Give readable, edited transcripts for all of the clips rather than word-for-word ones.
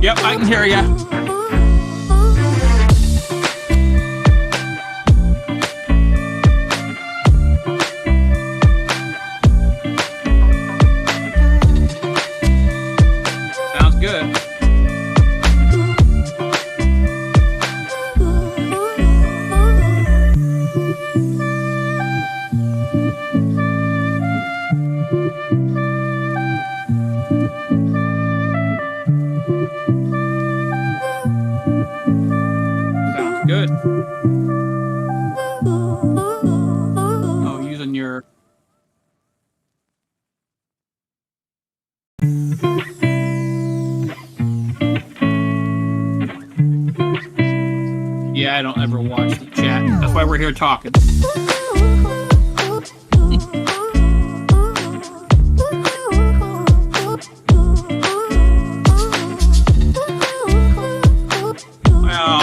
Yep, I can hear you. Sounds good. why I don't ever watch the chat. That's why we're here talking. Well,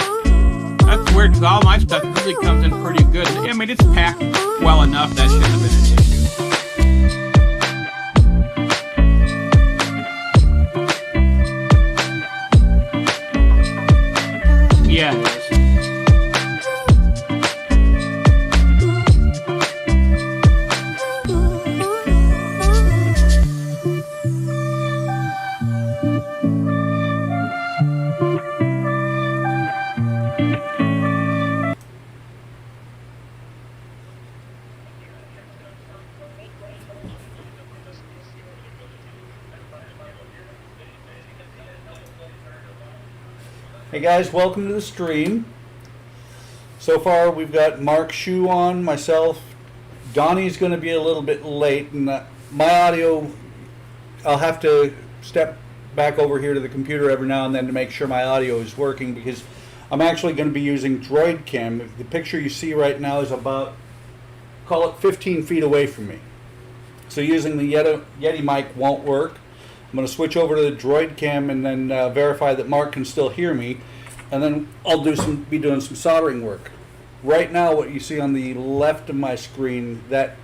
that's weird because all my stuff usually comes in pretty good. I mean, it's packed well enough that shouldn't have been an issue. Yeah, it is. Hey guys, welcome to the stream. So far we've got Mark Shu on, myself. Donnie's going to be a little bit late, and my audio, I'll have to step back over here to the computer every now and then to make sure my audio is working, because I'm actually going to be using Droid Cam. The picture you see right now is about, call it 15 feet away from me. So using the Yeti mic won't work. I'm going to switch over to the Droid Cam and then verify that Mark can still hear me, and then I'll be doing some soldering work. Right now, what you see on the left of my screen, that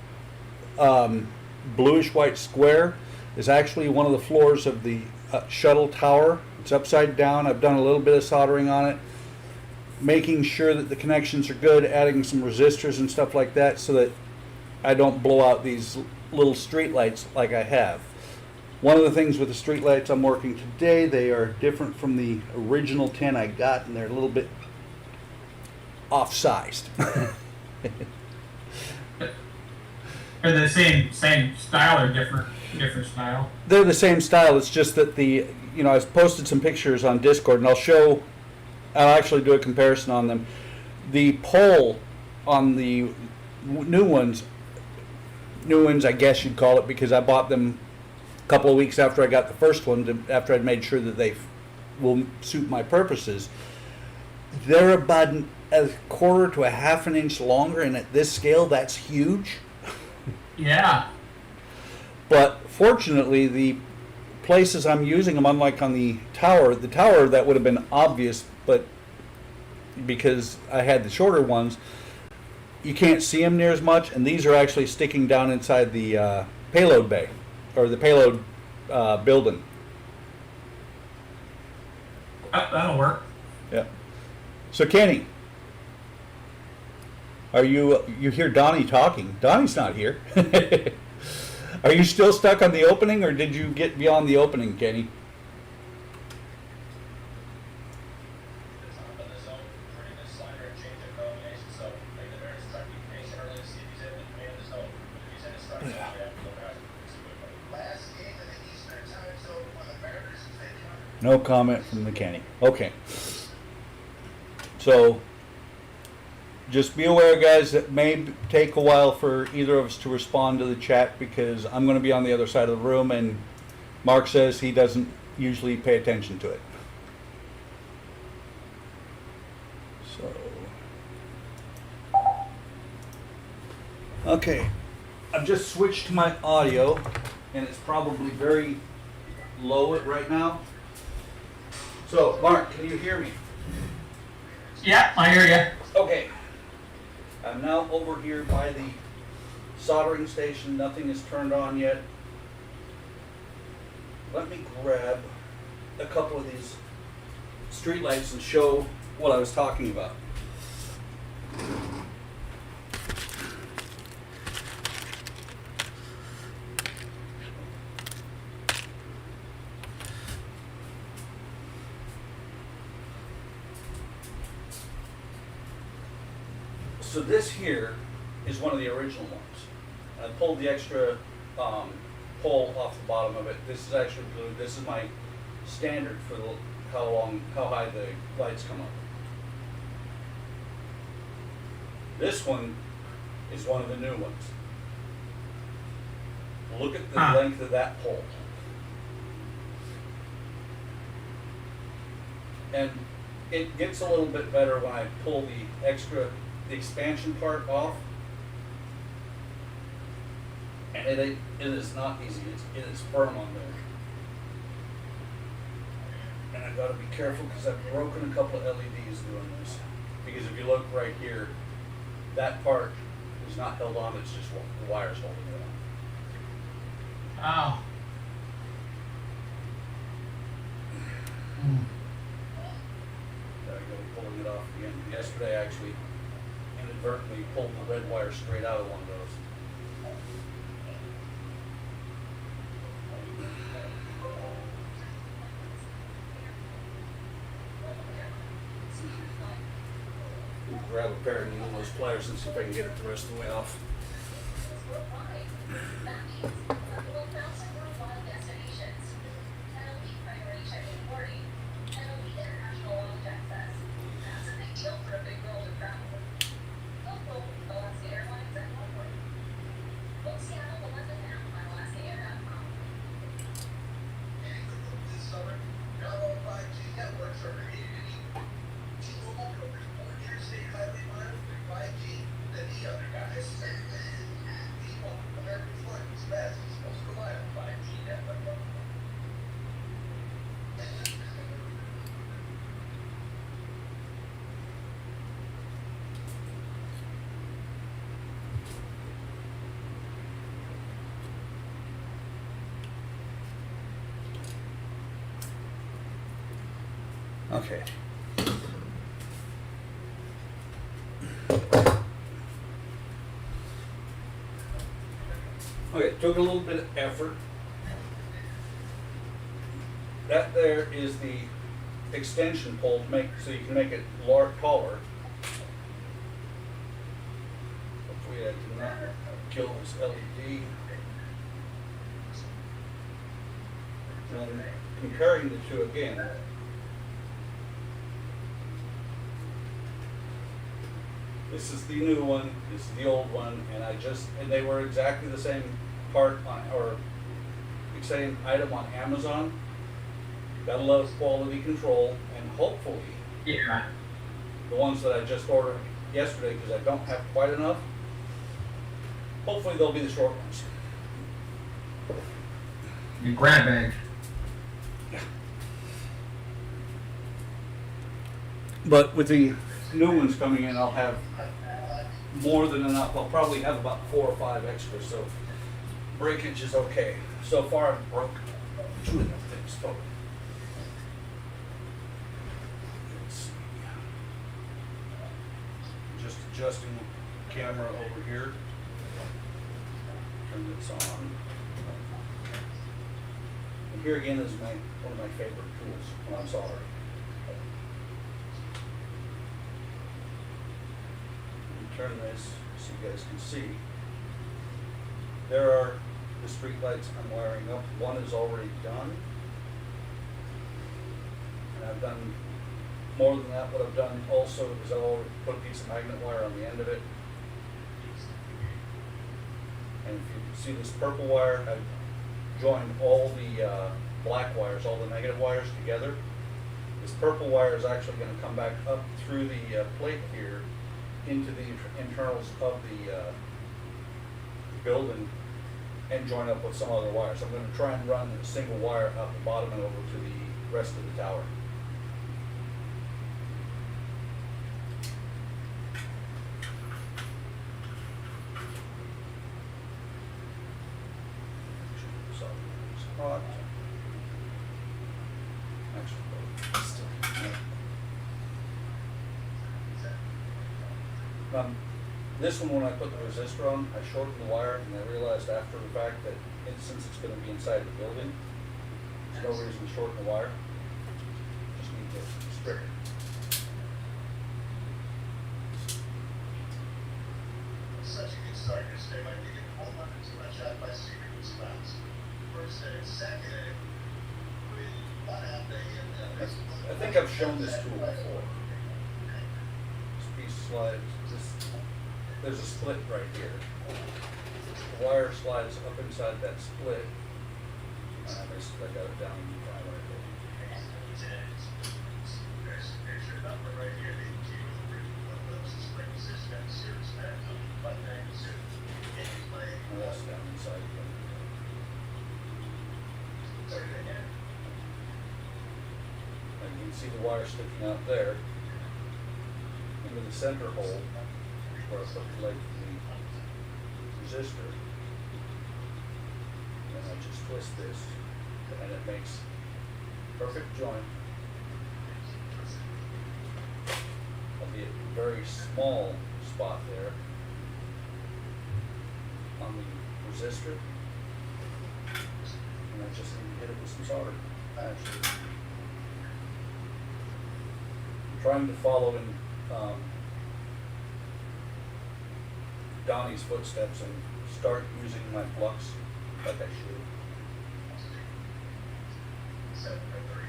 bluish white square, is actually one of the floors of the shuttle tower. It's upside down. I've done a little bit of soldering on it, making sure that the connections are good, adding some resistors and stuff like that so that I don't blow out these little street lights like I have. One of the things with the street lights I'm working today, they are different from the original 10 I got, and they're a little bit off-sized. They're the same style or different style? They're the same style. It's just that I posted some pictures on Discord, and I'll actually do a comparison on them. The pole on the new ones, I guess you'd call it, because I bought them couple of weeks after I got the first one, after I'd made sure that they will suit my purposes. They're about a quarter to a half an inch longer, and at this scale, that's huge. Yeah. But fortunately, the places I'm using them, unlike on the tower that would have been obvious, but because I had the shorter ones, you can't see them near as much, and these are actually sticking down inside the payload bay, or the payload building. That'll work. Yeah. So Kenny, you hear Donnie talking? Donnie's not here. Are you still stuck on the opening, or did you get beyond the opening, Kenny? No comment from the Kenny. Okay. So, just be aware, guys, that may take a while for either of us to respond to the chat, because I'm going to be on the other side of the room, and Mark says he doesn't usually pay attention to it. So, okay. I've just switched to my audio, and it's probably very low right now. So, Mark, can you hear me? Yeah, I hear you. Okay. I'm now over here by the soldering station. Nothing is turned on yet. Let me grab a couple of these street lights and show what I was talking about. So this here is one of the original ones. I pulled the extra pole off the bottom of it. This is actually blue. This is my standard for how high the lights come up. This one is one of the new ones. Look at the length of that pole. And it gets a little bit better when I pull the expansion part off. And it is not easy, it is firm on there. And I've gotta be careful because I've broken a couple of LEDs doing this. Because if you look right here, that part is not held on, it's just the wires holding it on. Oh. Gotta go pulling it off again. Yesterday I actually inadvertently pulled the red wire straight out of one of those. Grab a pair of needle-nose pliers and see if I can get it the rest of the way off. Okay. Okay, it took a little bit of effort. That there is the extension pole to make so you can make it taller. Hopefully I did not kill this LED. And comparing the two again. This is the new one, this is the old one, and they were exactly the same part on, or same item on Amazon. Got a lot of quality control, and hopefully, Yeah. the ones that I just ordered yesterday, because I don't have quite enough, hopefully they'll be the short ones. You grab bag. But with the new ones coming in, I'll have more than enough. I'll probably have about 4 or 5 extras, so breakage is okay. So far, I've broke 2 of them things total. Let's see. Just adjusting the camera over here. Turn this on. And here again is one of my favorite tools when I'm soldering. Turn this so you guys can see. There are the street lights I'm wiring up. One is already done. And I've done more than that. What I've done also is I've already put a piece of magnet wire on the end of it. And if you see this purple wire, I've joined all the black wires, all the negative wires together. This purple wire is actually going to come back up through the plate here into the internals of the building and join up with some other wires. I'm going to try and run a single wire out the bottom and over to the rest of the tower. Hot. This one, when I put the resistor on, I shortened the wire, and I realized after the fact that since it's going to be inside the building, there's no reason to shorten the wire. Just need to strip it. Such a good start yesterday by getting home run into my shot by Secret Spouse. First inning, second inning, with about half day in. I think I've shown this tool before. This piece slides. There's a split right here. The wire slides up inside that split. I got it down right there. number right here, they came with a written those spring system and series back to by magazine. And he's like, Oh, that's down inside. sorry again. And you can see the wire sticking out there into the center hole where I put the leg from the resistor. And I just twist this and it makes perfect joint. There'll be a very small spot there on the resistor. And I just need to hit it with some solder. Actually, I'm trying to follow in Donnie's footsteps and start using my flux like I should. 7 or 3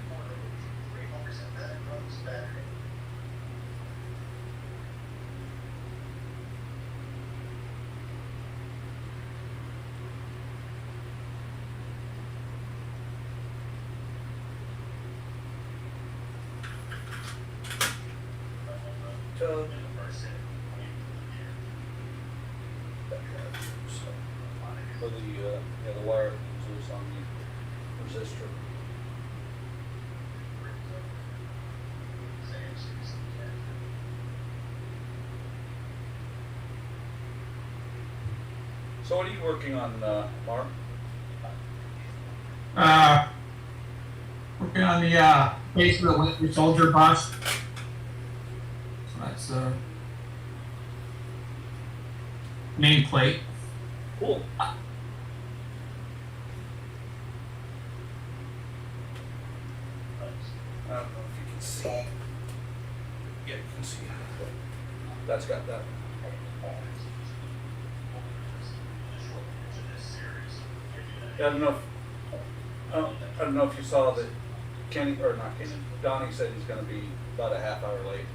that runs battery. So, for the wire is on the resistor. So what are you working on, Mark? Working on the base of the Winter Soldier bus. So that's the nameplate. Cool. I don't know if you can see. Yeah, you can see. That's got that. Yeah, I don't know if you saw that Kenny, or not Kenny, Donnie said he's gonna be about a half hour late.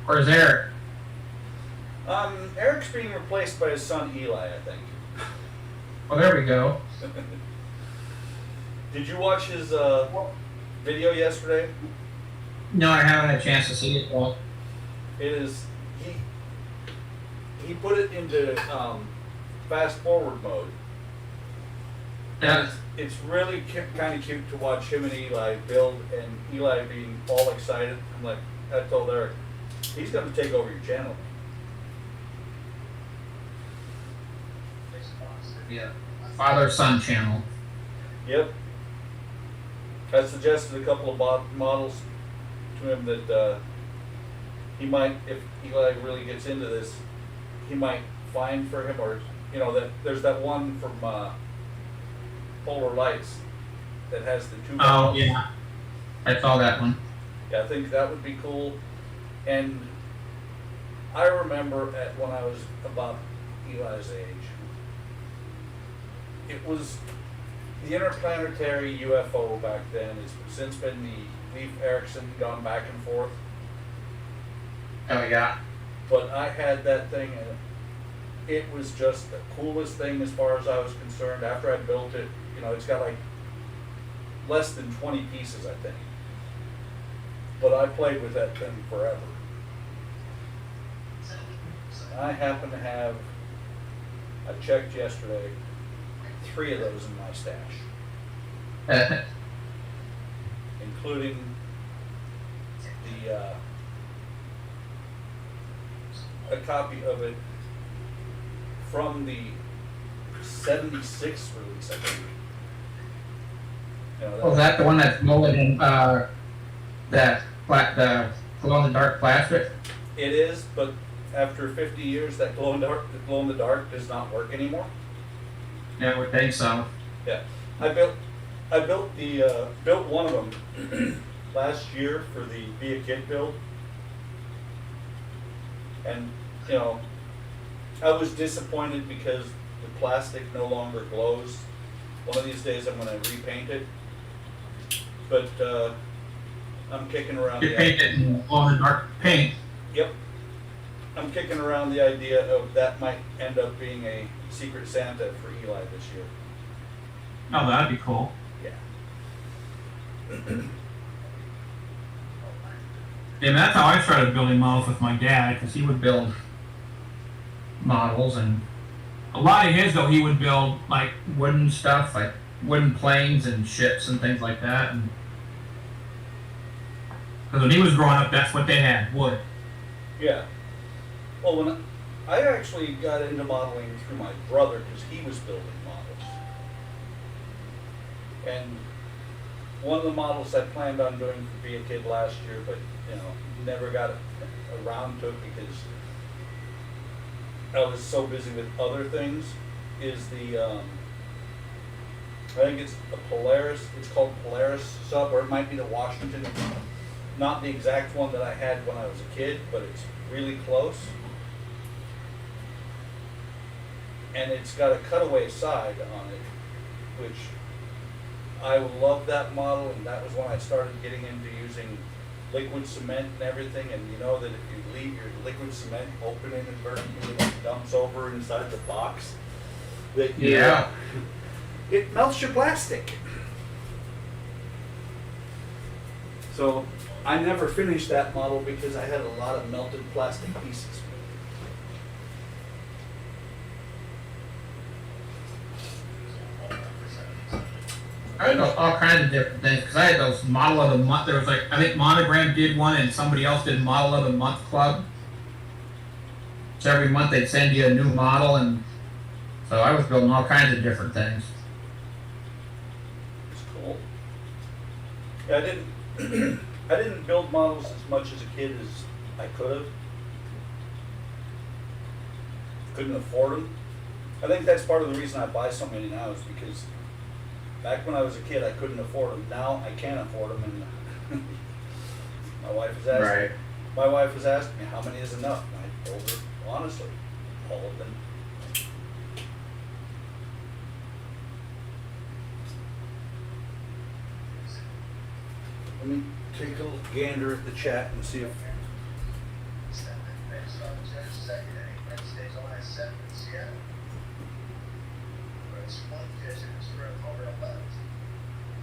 Where's Eric? Eric's being replaced by his son Eli, I think. Oh, there we go. Did you watch his video yesterday? No, I haven't had a chance to see it. Well, It is he put it into fast forward mode. that's It's really kind of cute to watch him and Eli build, and Eli being all excited. I'm like, I told Eric, he's going to take over your channel. yeah, father-son channel. Yep. I suggested a couple of models to him that he might, if Eli really gets into this, he might find for him, or that there's that one from Polar Lights that has the two. Oh models. yeah, I saw that one. Yeah, I think that would be cool. And I remember when I was about Eli's age, it was the interplanetary UFO back then. It's since been the Leif Erikson, gone back and forth. Oh yeah. But I had that thing, and it was just the coolest thing as far as I was concerned. After I built it, it's got like less than 20 pieces, I think. But I played with that thing forever. I happen to have, I checked yesterday, 3 of those in my stash, including the a copy of it from the 76 release, I think. Oh, is that the one that's molded in the glow in the dark plastic? It is, but after 50 years, that glow in the dark does not work anymore. Yeah, I would think so. Yeah, I built one of them last year for the Be a Kid build, and I was disappointed because the plastic no longer glows. One of these days, I'm going to repaint it, but I'm kicking around You paint it in glow in the dark paint. Yep. I'm kicking around the idea of that might end up being a Secret Santa for Eli this year. Oh, that'd be cool. Yeah. Yeah, that's how I started building models with my dad, because he would build models, and a lot of his, though, he would build like wooden stuff, like wooden planes and ships and things like that. And because when he was growing up, that's what they had, wood. Yeah. Well, when I actually got into modeling through my brother because he was building models. And one of the models I planned on doing for Be a Kid last year, but never got around to it because I was so busy with other things, is the I think it's a Polaris. It's called Polaris sub, or it might be the Washington. Not the exact one that I had when I was a kid, but it's really close. And it's got a cutaway side on it, which I love that model, and that was when I started getting into using liquid cement and everything. And you know that if you leave your liquid cement open and inverted, it dumps over inside the box. That it melts your plastic. So I never finished that model because I had a lot of melted plastic pieces. I had all kinds of different things, because I had those model of the month. There was like, I think Monogram did one, and somebody else did model of the month club. So every month they'd send you a new model, and so I was building all kinds of different things. It's cool. Yeah, I didn't build models as much as a kid as I could have. Couldn't afford them. I think that's part of the reason I buy so many now, is because back when I was a kid, I couldn't afford them. Now I can afford them, and my wife has asked. Right. My wife has asked me how many is enough, and I told her honestly, all of them. Let me take a little gander at the chat and see if.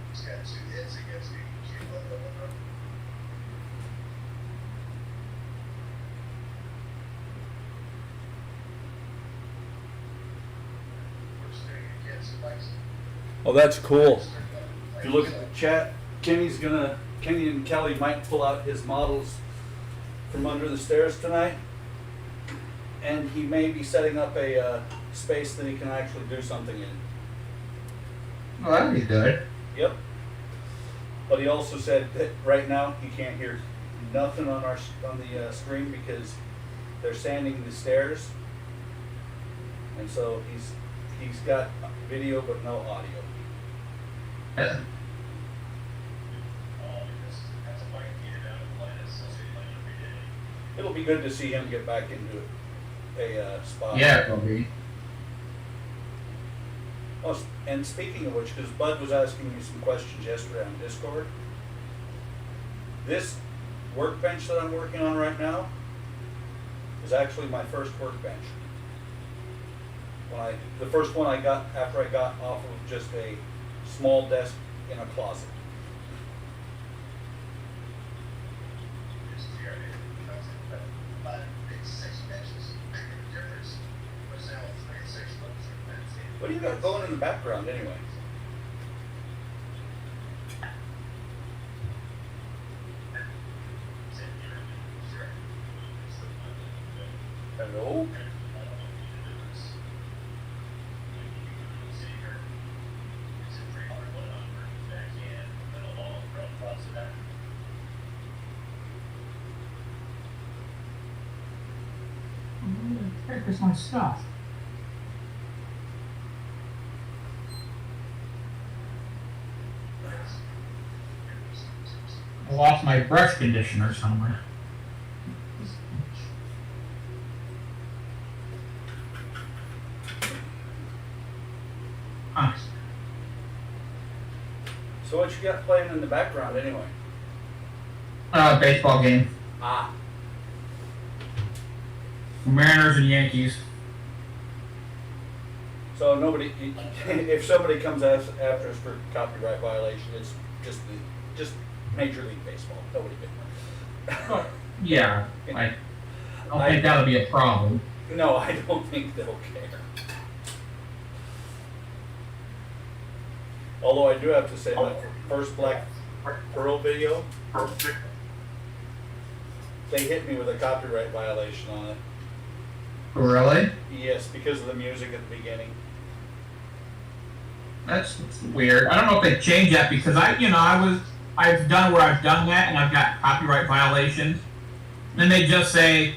He's got 2 hits against Cuba. Oh, that's cool. If you look at the chat, Kenny and Kelly might pull out his models from under the stairs tonight, and he may be setting up a space that he can actually do something in. Well, that'd be good. Yep. But he also said that right now he can't hear nothing on the screen because they're sanding the stairs, and so he's got video but no audio. Yeah. It'll be good to see him get back into a spot. Yeah, it'll be. Oh, and speaking of which, because Bud was asking me some questions yesterday on Discord, this workbench that I'm working on right now is actually my first workbench. The first one I got after I got off of just a small desk in a closet. What do you got going in the background anyway? Hello? Here's my stuff. I lost my brush conditioner somewhere. Huh. So what you got playing in the background anyway? Baseball game. Ah. Mariners and Yankees. So nobody, if somebody comes after us for copyright violation, it's just the just Major League Baseball. Nobody big. Yeah, I don't think that'll be a problem. No, I don't think they'll care. Although I do have to say, my first Black Pearl video, they hit me with a copyright violation on it. Really? Yes, because of the music at the beginning. That's weird. I don't know if they changed that because I've done where I've done that and I've got copyright violations. Then they just say,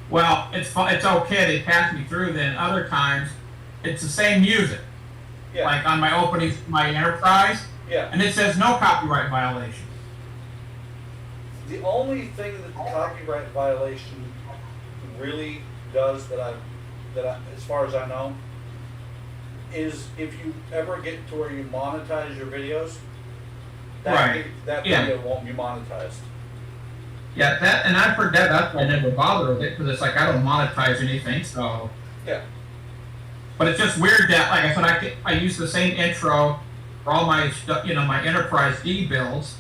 well, it's okay, they passed me through. Then other times, it's the same music. Yeah. Like on my opening, my Enterprise, Yeah. and it says no copyright violation. The only thing that the copyright violation really does that I, as far as I know, is if you ever get to where you monetize your videos, Right. that Yeah. video won't be monetized. Yeah, that, and I've heard that. That's why I never bother with it because it's like I don't monetize anything. So, Yeah. but it's just weird that, like I said, I use the same intro for all my stuff, my Enterprise D builds,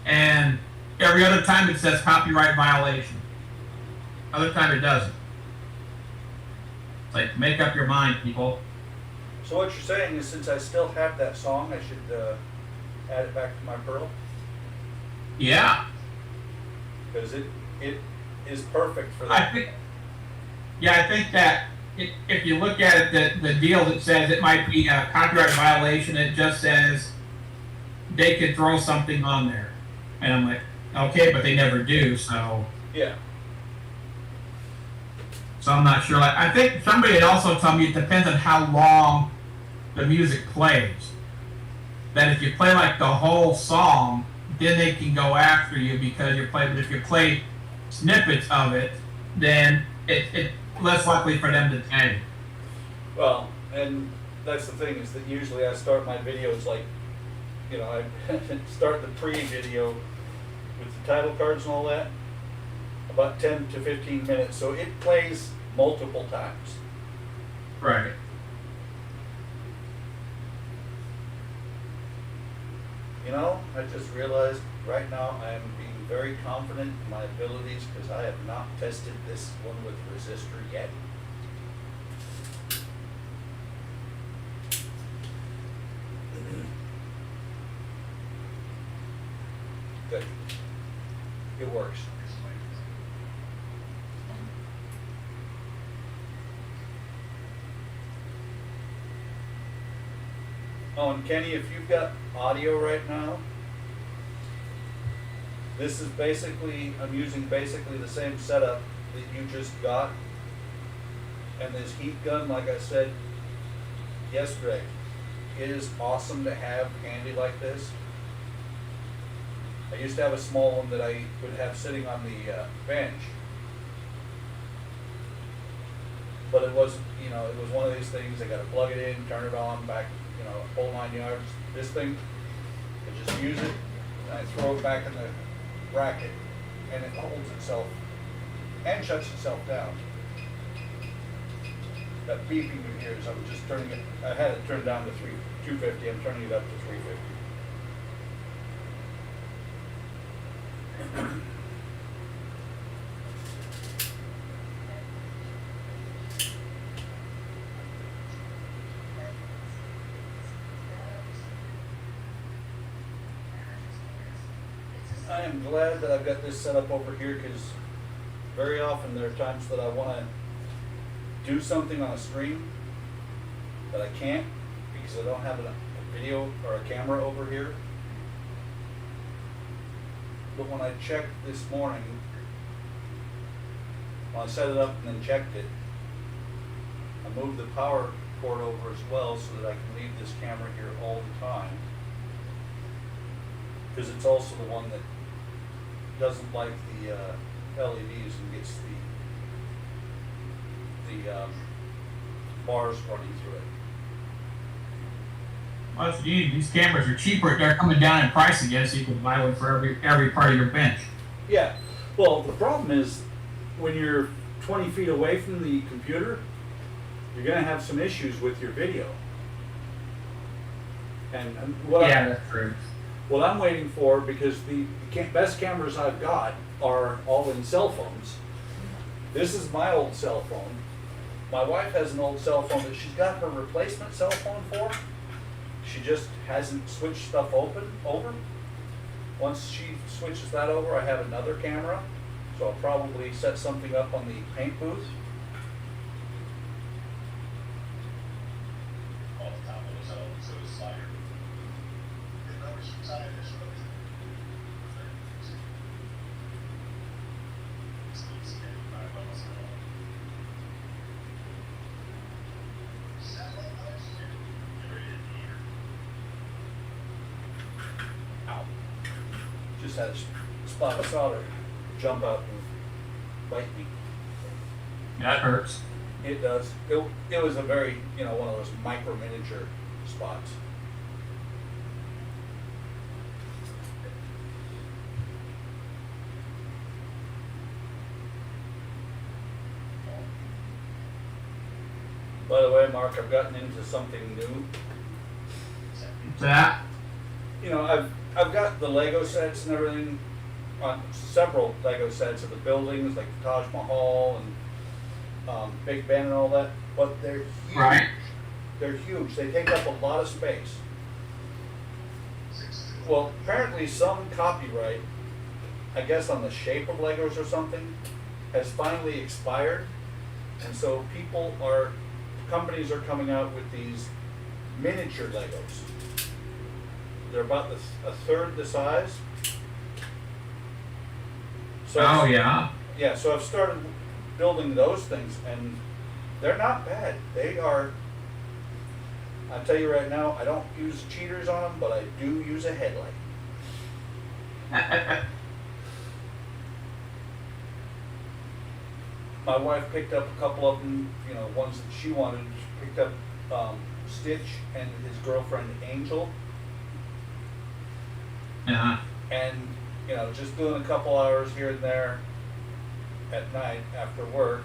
and every other time it says copyright violation. Other time it doesn't. It's like, make up your mind, people. So what you're saying is, since I still have that song, I should add it back to my Pearl, Yeah, because it is perfect for I that. think that if you look at it, the deal that says it might be a copyright violation, it just says they could throw something on there, and I'm like, okay, but they never do, so Yeah. I'm not sure. Like, I think somebody had also told me it depends on how long the music plays. That if you play like the whole song, then they can go after you because you're playing. But if you play snippets of it, then it's less likely for them to tag you. Well, and that's the thing, is that usually I start my videos like, I start the pre-video with the title cards and all that, about 10 to 15 minutes, so it plays multiple times. Right. I just realized right now I am being very confident in my abilities because I have not tested this one with resistor yet. Good. It works. Oh, and Kenny, if you've got audio right now, this is I'm using basically the same setup that you just got. And this heat gun, like I said yesterday, it is awesome to have handy like this. I used to have a small one that I would have sitting on the bench. But it was, it was one of these things, I gotta plug it in, turn it on, back, whole 9 yards. This thing, I just use it, and I throw it back in the bracket, and it holds itself, and shuts itself down. That beeping you hear is I'm just turning it, I had it turned down to 250, I'm turning it up to 350. I am glad that I've got this set up over here because very often there are times that I want to do something on a stream that I can't because I don't have a video or a camera over here. But when I checked this morning, when I set it up and then checked it, I moved the power cord over as well so that I can leave this camera here all the time. Because it's also the one that doesn't like the LEDs and gets the bars running through it. Well, that's neat. These cameras are cheaper. They're coming down in price again, so you can buy one for every part of your bench. Yeah. Well, the problem is when you're 20 feet away from the computer, you're going to have some issues with your video. And Yeah, that's true. What I'm waiting for, because the best cameras I've got are all in cell phones. This is my old cell phone. My wife has an old cell phone that she's got her replacement cell phone for. She just hasn't switched stuff over. Once she switches that over, I have another camera. So I'll probably set something up on the paint booth. Off the top of his own, so his slider. The numbers from side is really. Satellite lights, you're in here. Ow. Just had a spot of solder jump out and bite me. That hurts. It does. It was a very, one of those micro miniature spots. By the way, Mark, I've gotten into something new. That. I've got the Lego sets and everything, on several Lego sets of the buildings, like the Taj Mahal and Big Ben and all that, but they're huge. Right. They're huge. They take up a lot of space. Well, apparently some copyright, I guess on the shape of Legos or something, has finally expired. And so companies are coming out with these miniature Legos. They're about a third the size. So Oh yeah. Yeah, so I've started building those things, and they're not bad. They are, I'll tell you right now, I don't use cheaters on them, but I do use a headlight. My wife picked up a couple of them, ones that she wanted. She picked up Stitch and his girlfriend Angel. Yeah. And, just doing a couple hours here and there at night after work.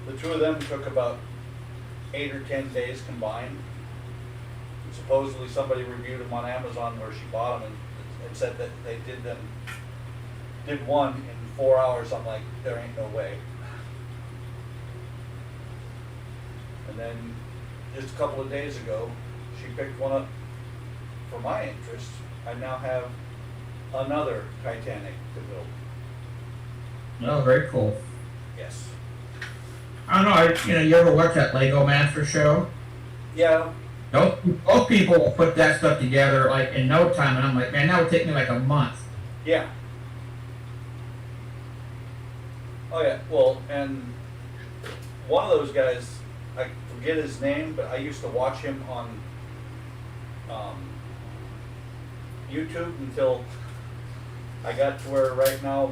The two of them took about 8 or 10 days combined. And supposedly somebody reviewed them on Amazon where she bought them and said that they did one in 4 hours. I'm like, there ain't no way. And then just a couple of days ago, she picked one up for my interest. I now have another Titanic to build. Oh, very cool. Yes. I don't know. You ever watch that Lego Master show? Yeah. Those people will put that stuff together like in no time, and I'm like, man, that would take me like a month. Yeah. Oh yeah. Well, and one of those guys, I forget his name, but I used to watch him on YouTube until I got to where right now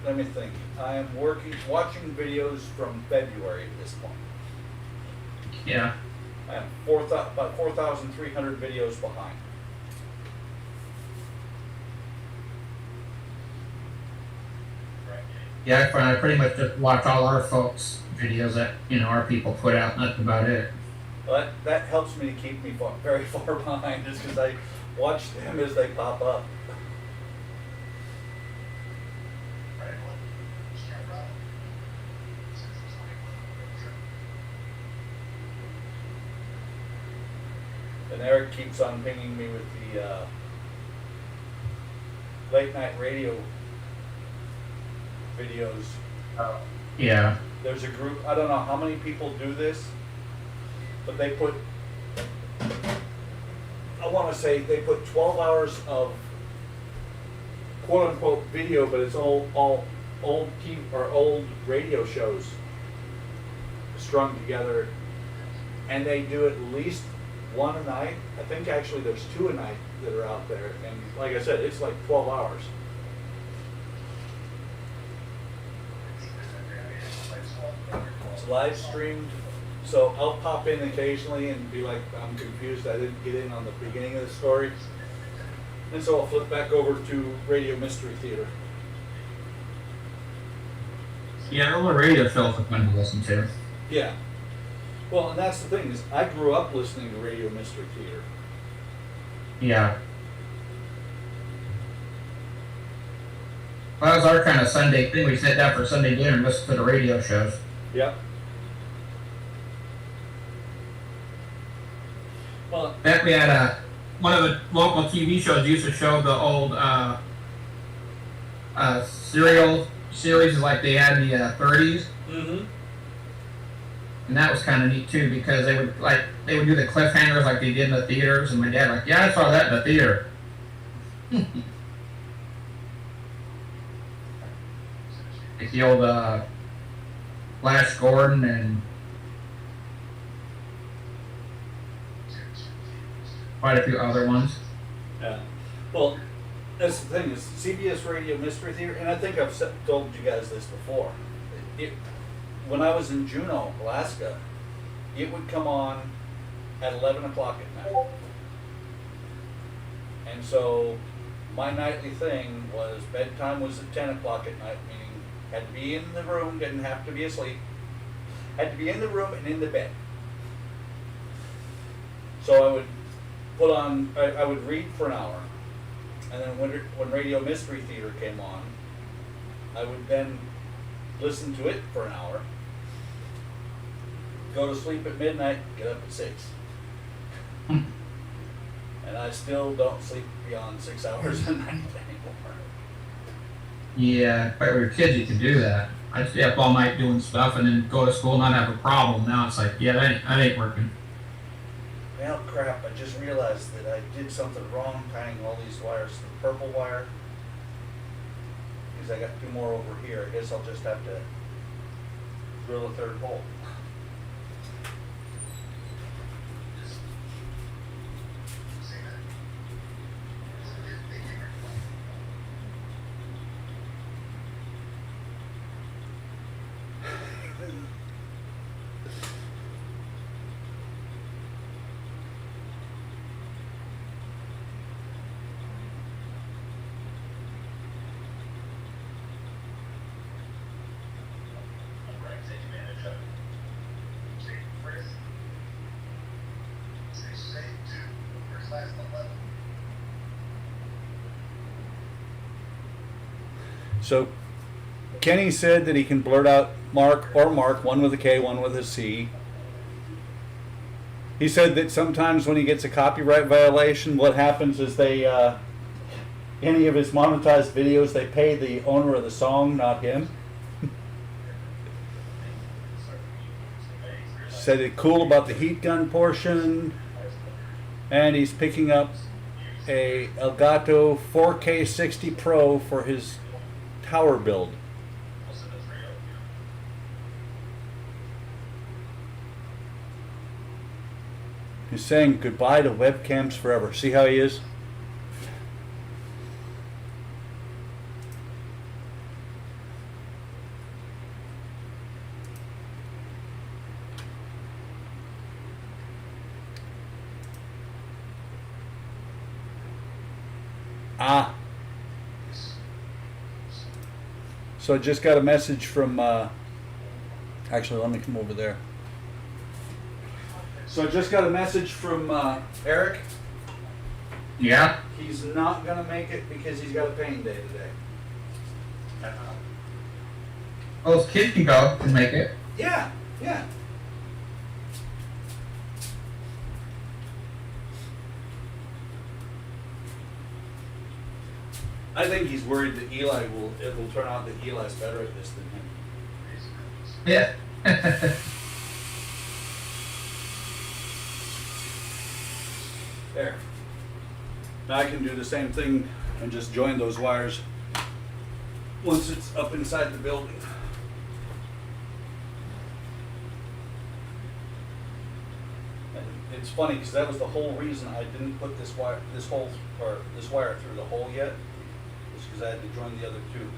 let me think. I am watching videos from February at this point. Yeah. I am about 4,300 videos behind. Yeah, I pretty much just watch all our folks' videos that our people put out. And that's about it. Well, that helps me to keep me very far behind, just because I watch them as they pop up. And Eric keeps on pinging me with the late night radio videos. Yeah. There's a group, I don't know how many people do this, but they put, I want to say they put 12 hours of quote unquote video, but it's all old TV or old radio shows strung together, and they do at least one a night. I think actually there's 2 a night that are out there, and like I said, it's like 12 hours. It's live streamed, so I'll pop in occasionally and be like, I'm confused, I didn't get in on the beginning of the story. And so I'll flip back over to Radio Mystery Theater. Yeah, all the radio shows are fun to listen to. Yeah. Well, and that's the thing, is I grew up listening to Radio Mystery Theater. Yeah. Well, that was our kind of Sunday thing. We sat down for Sunday dinner and listened to the radio shows. Yep. Well, Back we had one of the local TV shows used to show the old serial series like they had in the 30s, mm-hmm. and that was kind of neat too because they would do the cliffhangers like they did in the theaters, and my dad like, yeah, I saw that in the theater. Like the old Flash Gordon and quite a few other ones. Yeah. Well, that's the thing is CBS Radio Mystery Theater, and I think I've told you guys this before. When I was in Juneau, Alaska, it would come on at 11 o'clock at night. And so my nightly thing was bedtime was at 10 o'clock at night, meaning had to be in the room, didn't have to be asleep. Had to be in the room and in the bed. So I would put on, I would read for an hour. And then when Radio Mystery Theater came on, I would then listen to it for an hour, go to sleep at midnight, get up at 6. And I still don't sleep beyond 6 hours a night anymore. Yeah, if we were kids, you could do that. I'd stay up all night doing stuff and then go to school and not have a problem. Now it's like, yeah, that ain't working. Well, crap, I just realized that I did something wrong tying all these wires to the purple wire. Because I got 2 more over here. I guess I'll just have to drill a 3rd hole. So Kenny said that he can blurt out Mark, one with a K, one with a C. He said that sometimes when he gets a copyright violation, what happens is they, any of his monetized videos, they pay the owner of the song, not him. Said it cool about the heat gun portion, and he's picking up a Elgato 4K 60 Pro for his tower build. He's saying goodbye to webcams forever. See how he is? Ah. So I just got a message from, actually let me come over there. So I just got a message from Eric. Yeah. He's not going to make it because he's got a pain day today. Well, his kid can go and make it. Yeah, yeah. I think he's worried that it will turn out that Eli's better at this than him. Yeah. There. Now I can do the same thing and just join those wires once it's up inside the building. And it's funny because that was the whole reason I didn't put this wire through the hole yet. Was because I had to join the other 2.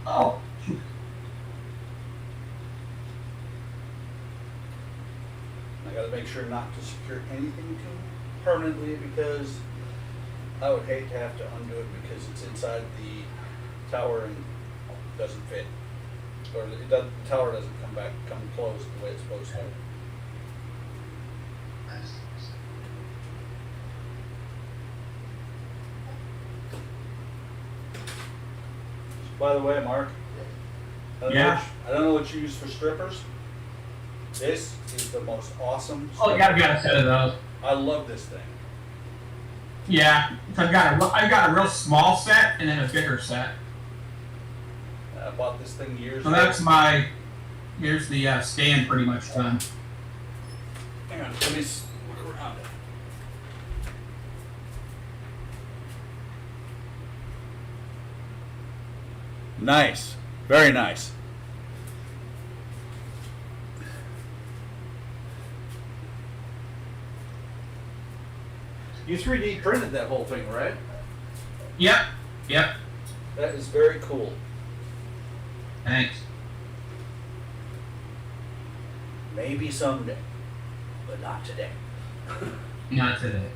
Oh. I got to make sure not to secure anything too permanently because I would hate to have to undo it because it's inside the tower and doesn't fit. or it doesn't, the tower doesn't come close the way it's supposed to. By the way, Mark, Yeah. I don't know what you use for strippers. This is the most awesome. Oh, yeah, I've got a set of those. I love this thing. Yeah, I've got a real small set and then a bigger set. I bought this thing years So ago. that's here's the stand pretty much done. Hang on, let me look around it. Nice, very nice. You 3D printed that whole thing, right? Yep, yep, That is very cool. thanks. Maybe someday, but not today. Not today.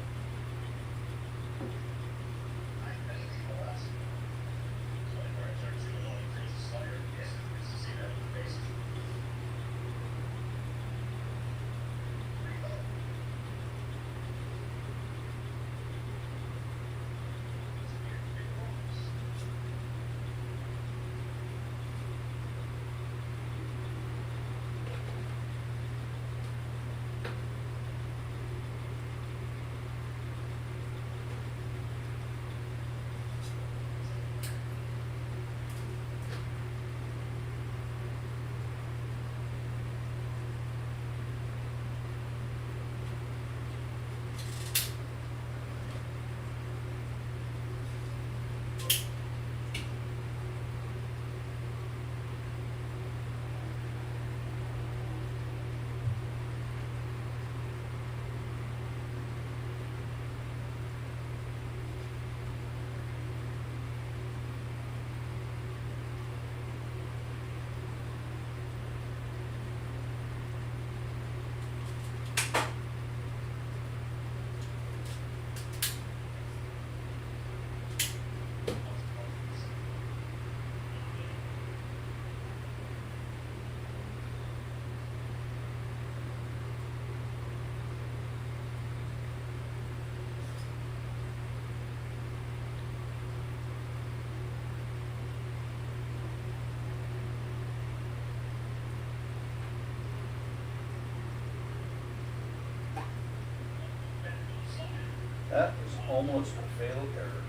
That is almost a fatal error.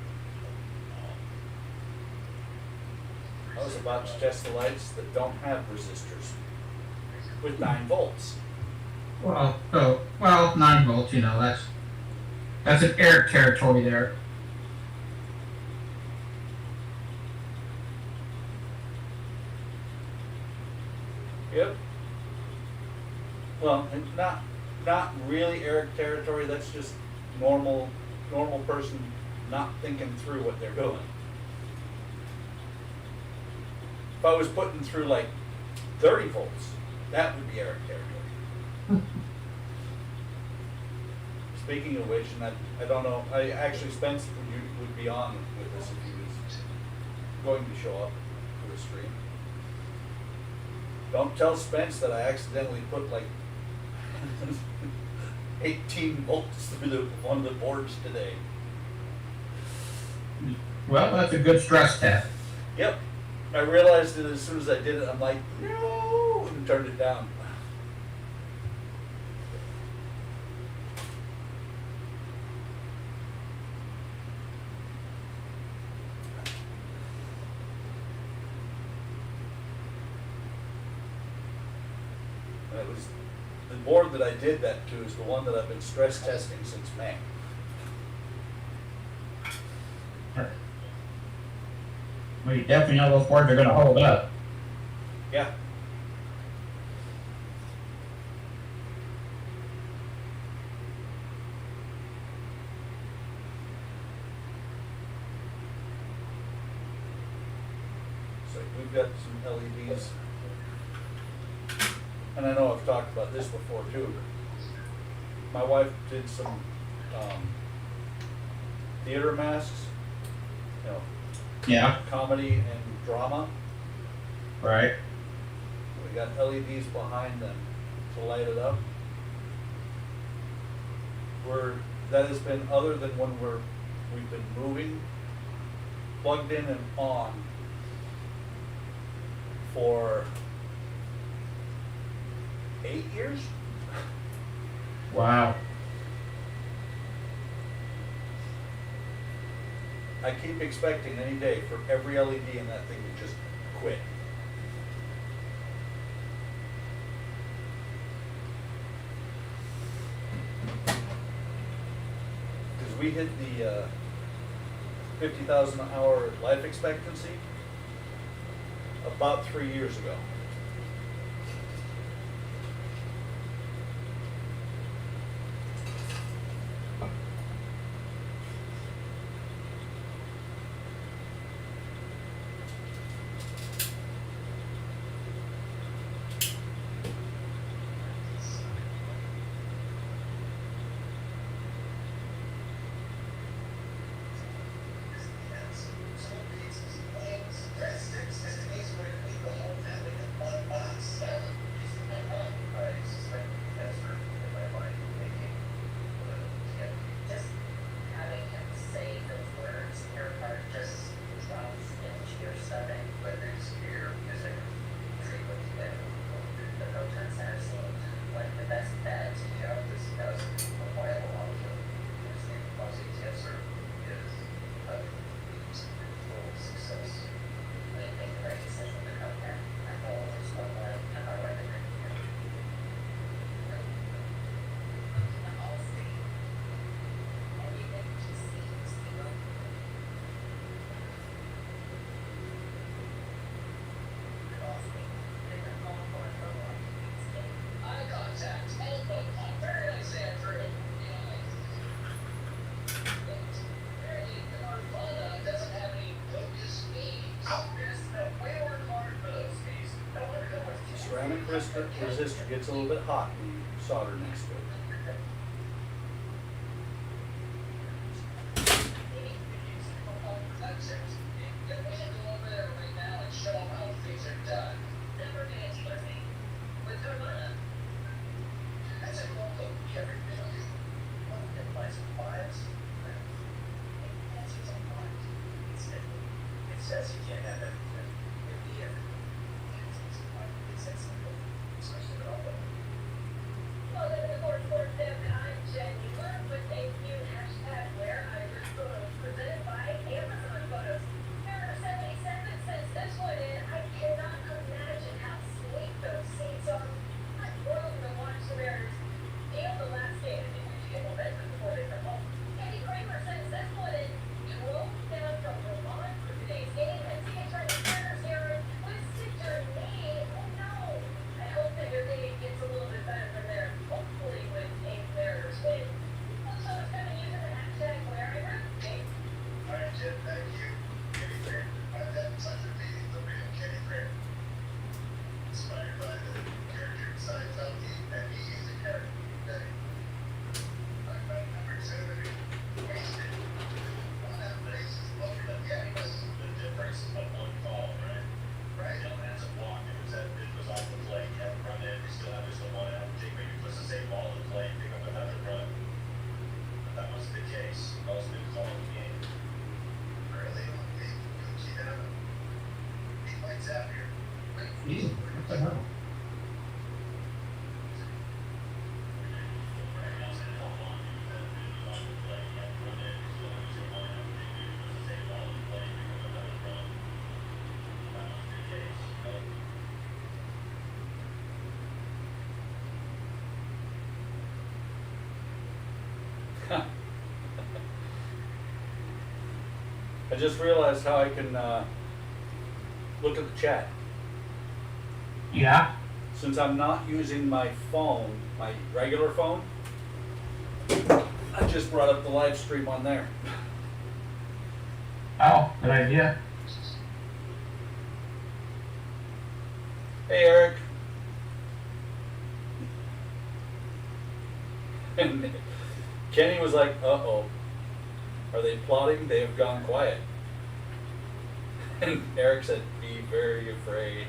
I was about to test the lights that don't have resistors with 9 volts. Well, 9 volts. You know, that's an air territory there. Yep. Well, and not really Eric territory. That's just normal person not thinking through what they're doing. If I was putting through like 30 volts, that would be Eric territory. Speaking of which, and I don't know, I actually Spence would be on with us if he was going to show up for the stream. Don't tell Spence that I accidentally put like 18 volts through one of the boards today. Well, that's a good stress test. Yep. I realized it as soon as I did it. I'm like, no, and turned it down. It was the board that I did that to is the one that I've been stress testing since May. Well, you definitely know those boards are going to hold up. Yeah. So we've got some LEDs. And I know I've talked about this before too. My wife did some theater masks, you know, Yeah. comedy and drama. Right. We got LEDs behind them to light it up. That has been, other than when we've been moving, plugged in and on for 8 years. Wow. I keep expecting any day for every LED in that thing to just quit. Because we hit the 50,000 hour life expectancy about 3 years ago. Ceramic resistor gets a little bit hot when you solder next to it. Easy. What the hell? I just realized how I can look at the chat. Yeah. Since I'm not using my phone, my regular phone, I just brought up the live stream on there. Oh, good idea. Hey, Eric. And Kenny was like, uh-oh. Are they plotting? They have gone quiet. And Eric said, be very afraid.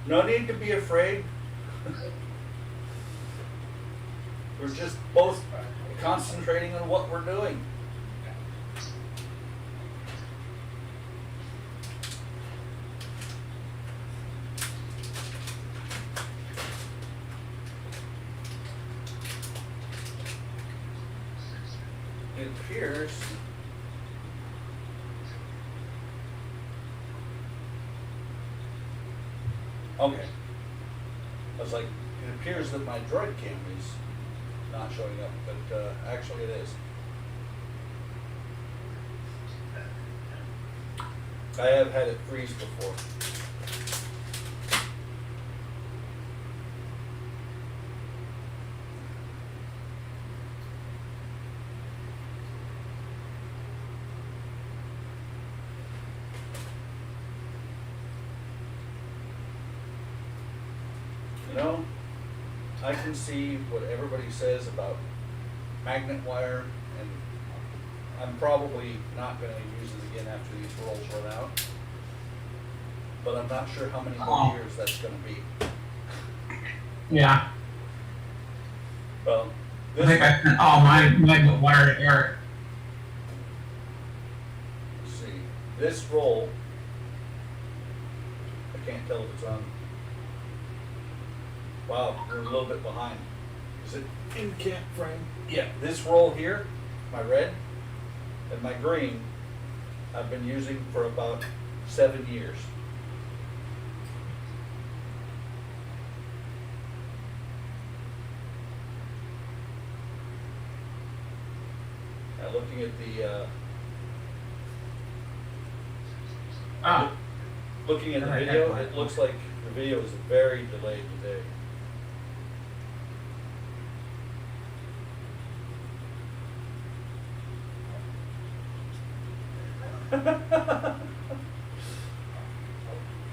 No need to be afraid. We're just both concentrating on what we're doing. It appears okay. I was like, it appears that my droid cam is not showing up, but actually it is. I have had it freeze before. You know, I can see what everybody says about magnet wire, and I'm probably not going to use it again after these rolls run out. But I'm not sure how many more years that's going to be. Yeah. Well, I think I sent all my magnet wire to Eric. let's see. This roll, I can't tell if it's on. Wow, we're a little bit behind. Is it in camp frame? Yeah, this roll here, my red and my green, I've been using for about 7 years. Now looking at the Oh, looking at the Alright, video, excellent. it looks like the video is very delayed today.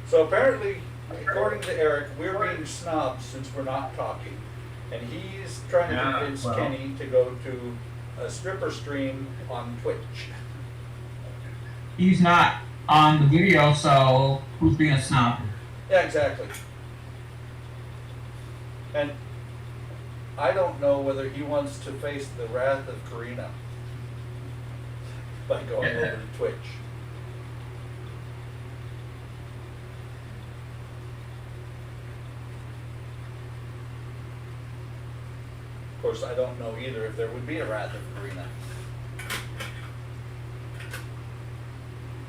So apparently, according to Eric, we're being snobs since we're not talking. And he's trying to Yeah, convince well. Kenny to go to a stripper stream on Twitch. he's not on the video, so who's being a snob? Yeah, exactly. And I don't know whether he wants to face the wrath of Karina by going over to Twitch. Of course, I don't know either if there would be a wrath of Karina.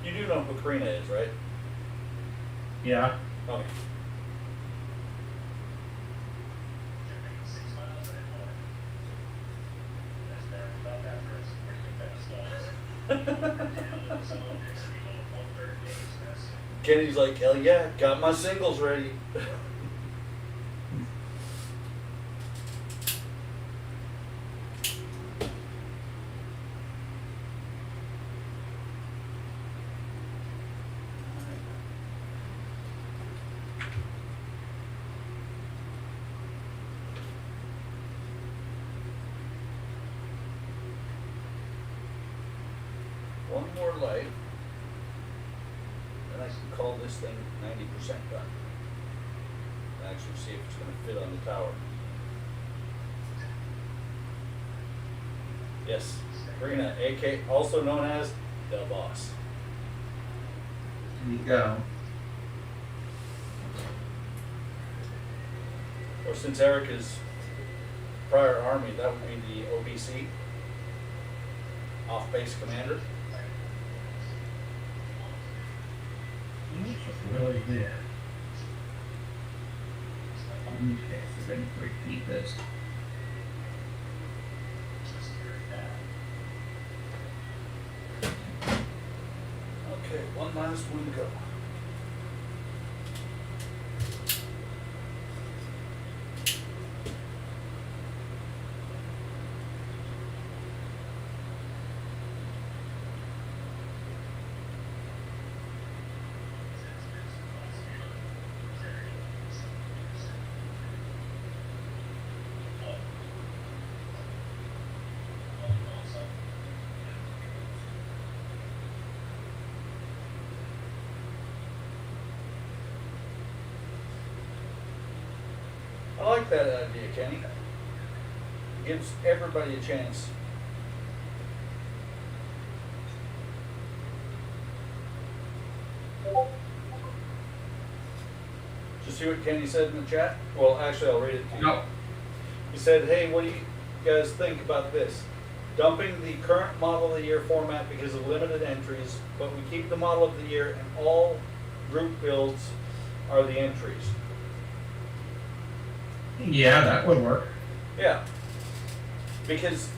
You do know who Karina is, right? Yeah. Okay. You're making 6 miles an hour. That's better about that for us. Pretty good fast. So, next week on 1/3 days, that's Kenny's like, hell yeah, got my singles ready. One more light, and I can call this thing 90% done. And actually see if it's going to fit on the tower. Yes, Karina, AK, also known as the boss. There you go. Or since Eric is prior army, that would be the OBC, off base commander. Really good. Okay, so then repeat this. just very bad. Okay, one last one to go. like that idea, Kenny. Gives everybody a chance. Did you see what Kenny said in the chat? Well, actually, I'll read it to you. No. He said, hey, what do you guys think about this? Dumping the current model of the year format because of limited entries, but we keep the model of the year and all group builds are the entries. Yeah, that would work. Yeah. Because,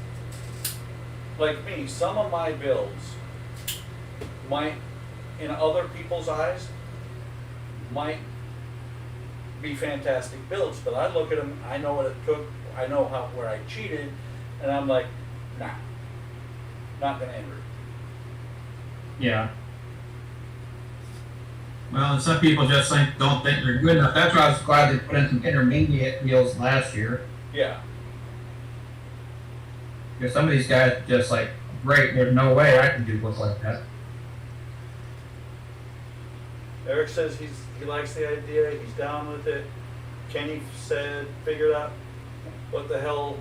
like me, some of my builds might, in other people's eyes, might be fantastic builds, but I look at them, I know what it took, I know where I cheated, and I'm like, nah, not gonna enter it. Yeah. Well, and some people just don't think they're good enough. That's why I was glad they put in some intermediate wheels last year. Yeah. Because some of these guys just like, great, there's no way I can do wheels like that. Eric says he likes the idea, he's down with it. Kenny said, figured out what the hell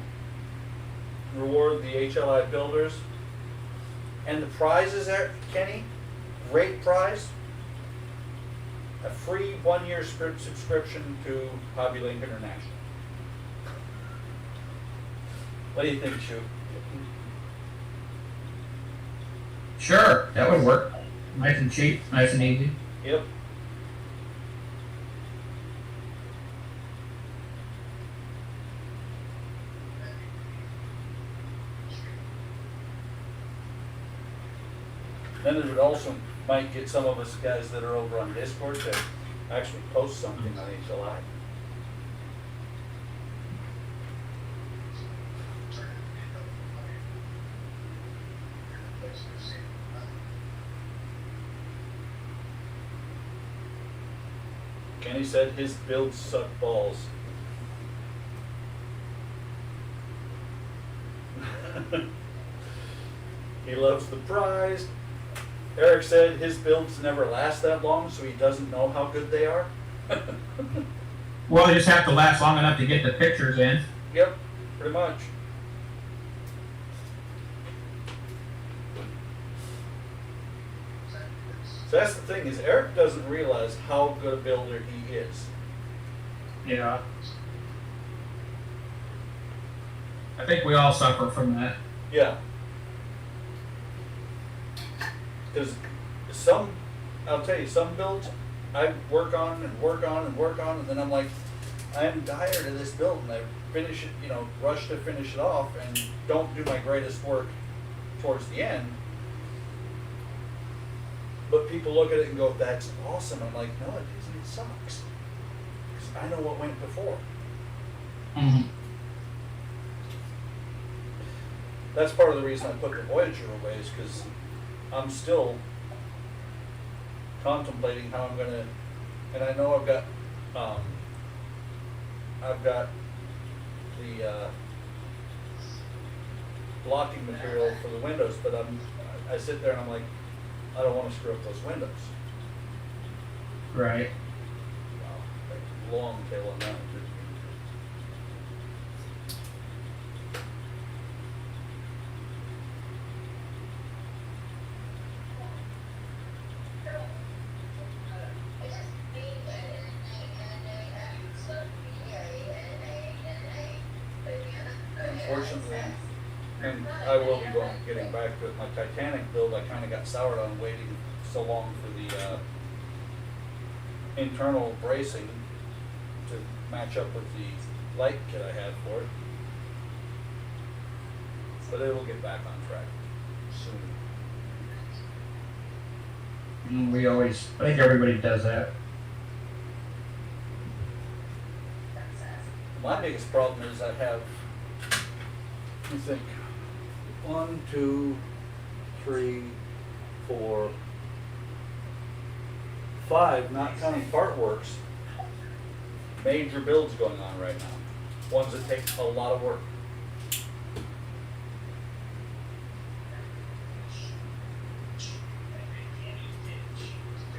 reward the HLI builders. And the prizes there, Kenny, great prize. A free 1-year subscription to Hobby Link International. What do you think, Shu? Sure, that would work. Nice and cheap, nice and easy. Yep. Then it would also might get some of us guys that are over on Discord to actually post something on HLI. Kenny said his builds suck balls. He loves the prize. Eric said his builds never last that long, so he doesn't know how good they are. Well, they just have to last long enough to get the pictures in. Yep, pretty much. So that's the thing, is Eric doesn't realize how good a builder he is. Yeah. I think we all suffer from that. Yeah. Because I'll tell you, some builds I work on and work on and work on, and then I'm like, I'm tired of this build, and I finish it, rush to finish it off, and don't do my greatest work towards the end. But people look at it and go, that's awesome. I'm like, no, it isn't, it sucks. Because I know what went before. Mm-hmm. That's part of the reason I put the Voyager away, is because I'm still contemplating how I'm gonna, and I know I've got the blocking material for the windows, but I sit there and I'm like, I don't want to screw up those windows. Right. Wow, like long tail on that. Unfortunately, and I will be getting back to it, my Titanic build, I kind of got soured on waiting so long for the internal bracing to match up with the light kit I had for it. But it will get back on track soon. I think everybody does that. My biggest problem is I have, let me think, 1, 2, 3, 4, 5, not counting part works, major builds going on right now. Ones that take a lot of work.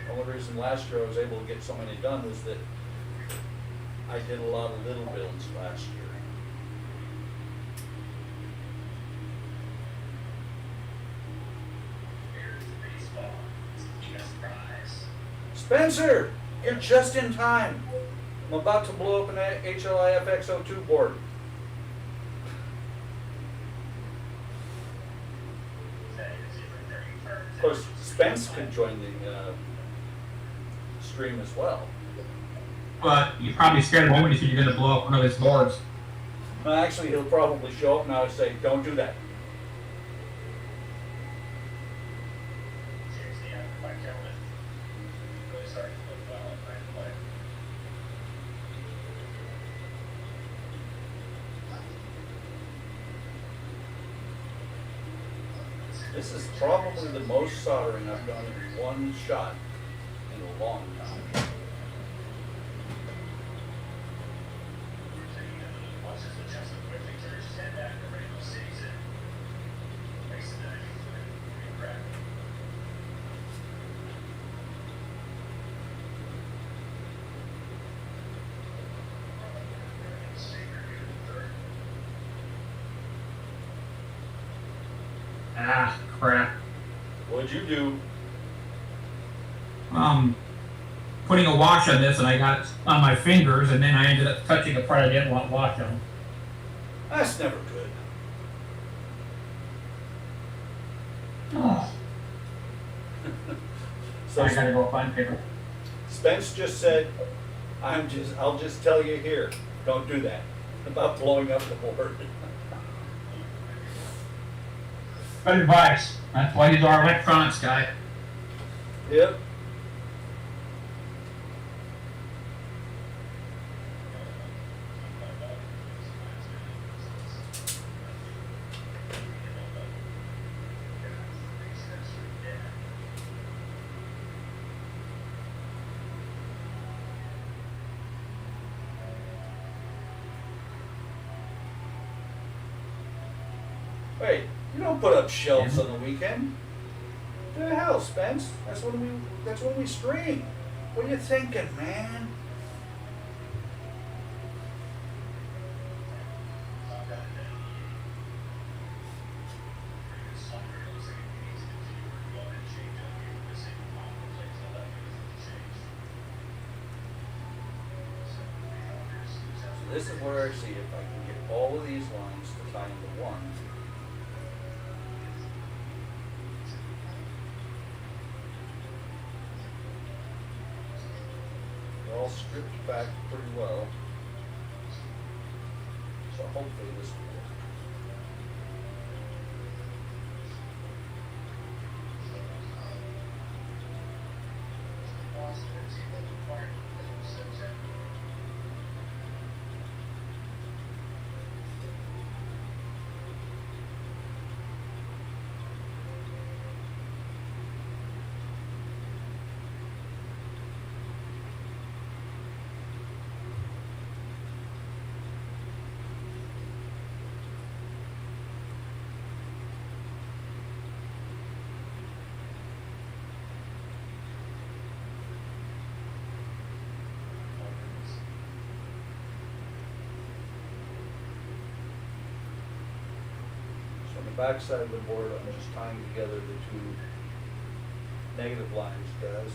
The only reason last year I was able to get so many done was that I did a lot of little builds last year. Here's baseball. Just prize. Spencer, you're just in time. I'm about to blow up an HLI FX02 board. Of course, Spence could join the stream as well. But you're probably scared of him when you think you're going to blow up one of his boards. Actually, he'll probably show up and I'll say, don't do that. Seriously, if I kill it, really starting to look well at my play. This is probably the most soldering I've done in one shot in a long time. Watches the chest of quickly turns his head back and radio sees it. Makes the knife and crack. Ah, crap. What'd you do? Putting a wash on this, and I got it on my fingers, and then I ended up touching a part I didn't want wash on. That's never good. Oh, So I gotta go find paper. Spence just said, I'll just tell you here, don't do that. About blowing up the board. Good advice. That's why he's our electronics guy. Yep. Wait, you don't put up shelves on the weekend. What the hell, Spence? That's when we stream. What are you thinking, man? So this is where I see if I can get all of these lines to tie into one. They're all stripped back pretty well. So hopefully this will work. So on the back side of the board, I'm just tying together the two negative lines, guys.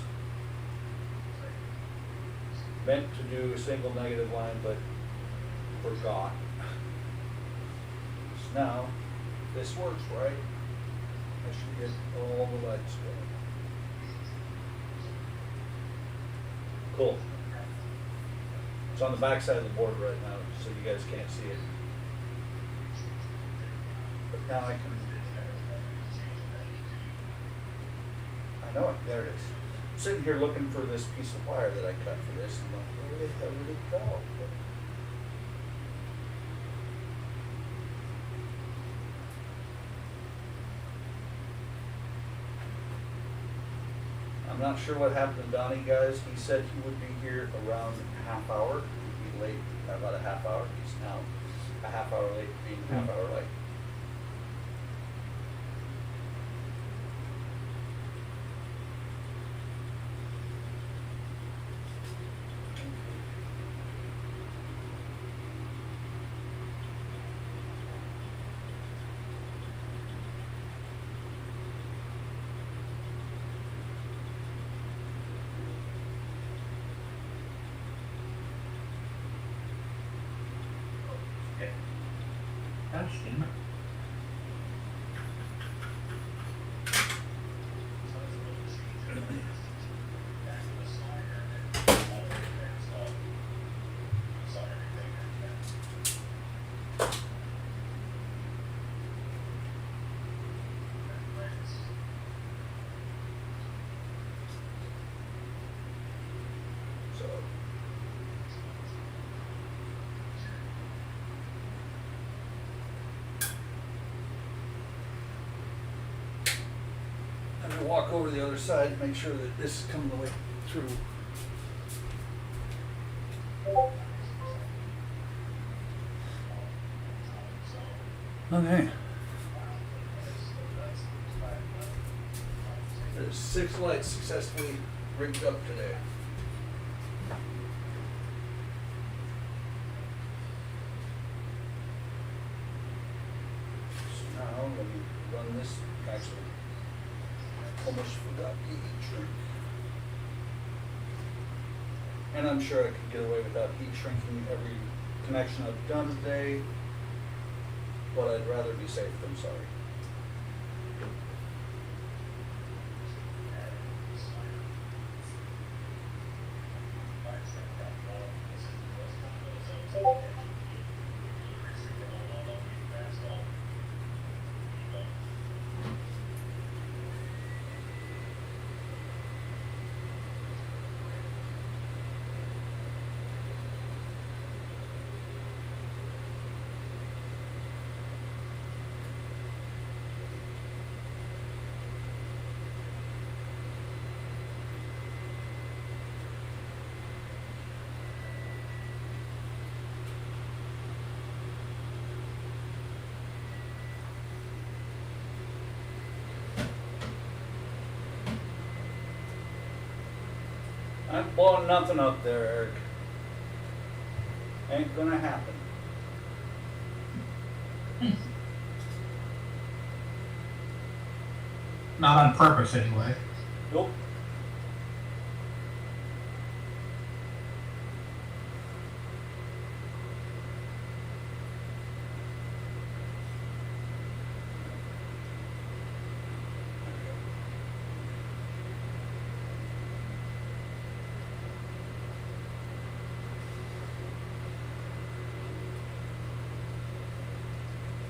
Meant to do a single negative line, but forgot. So now, this works, right? I should get all the lights going. Cool. It's on the back side of the board right now, so you guys can't see it. But now I can. I know it. There it is. I'm sitting here looking for this piece of wire that I cut for this, and I'm like, where the hell did it go? I'm not sure what happened to Donnie, guys. He said he would be here around a half hour. He'd be late by about a half hour. He's now a half hour late, being a half hour late. Gosh, damn it. So. I'm gonna walk over to the other side and make sure that this is coming the way through. Okay. There's 6 lights successfully rigged up today. So now let me run this. Actually, almost forgot the heat shrink. And I'm sure I could get away without heat shrinking every connection I've done today, but I'd rather be safe than sorry. I'm blowing nothing up there, Eric. Ain't gonna happen. Not on purpose, anyway. Nope.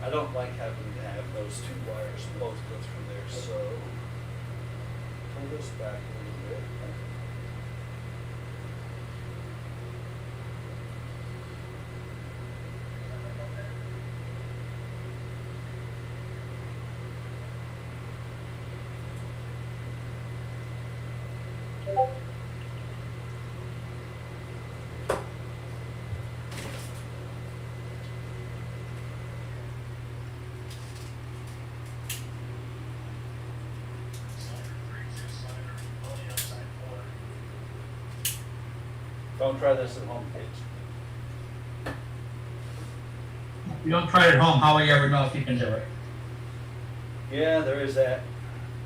I don't like having to have those 2 wires both go through there, so pull this back a little bit. Don't try this at home, kids. If you don't try it at home, how will you ever know if you can do it? Yeah, there is that,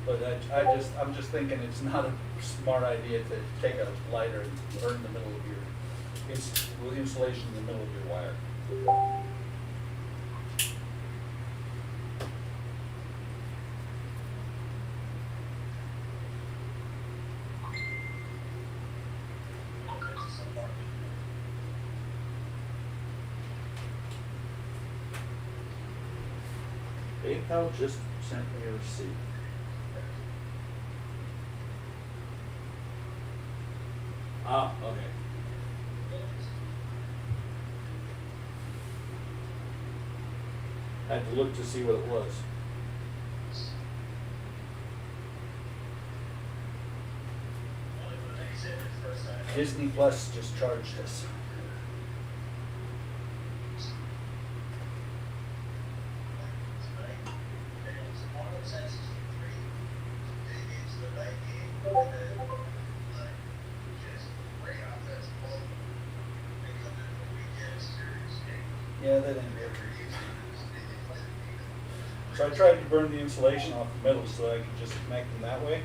but I'm just thinking it's not a smart idea to take a lighter and burn the middle of your insulation in the middle of your wire. PayPal just sent me a receipt. Ah, okay. Had to look to see what it was. Disney Plus just charged us. Yeah, that ain't good. So I tried to burn the insulation off the middle so I could just connect them that way.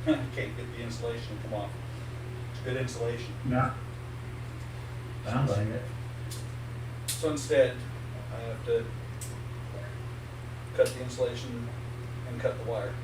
I can't get the insulation to come off. It's good insulation. Yeah. Sounds like it. So instead, I have to cut the insulation and cut the wire.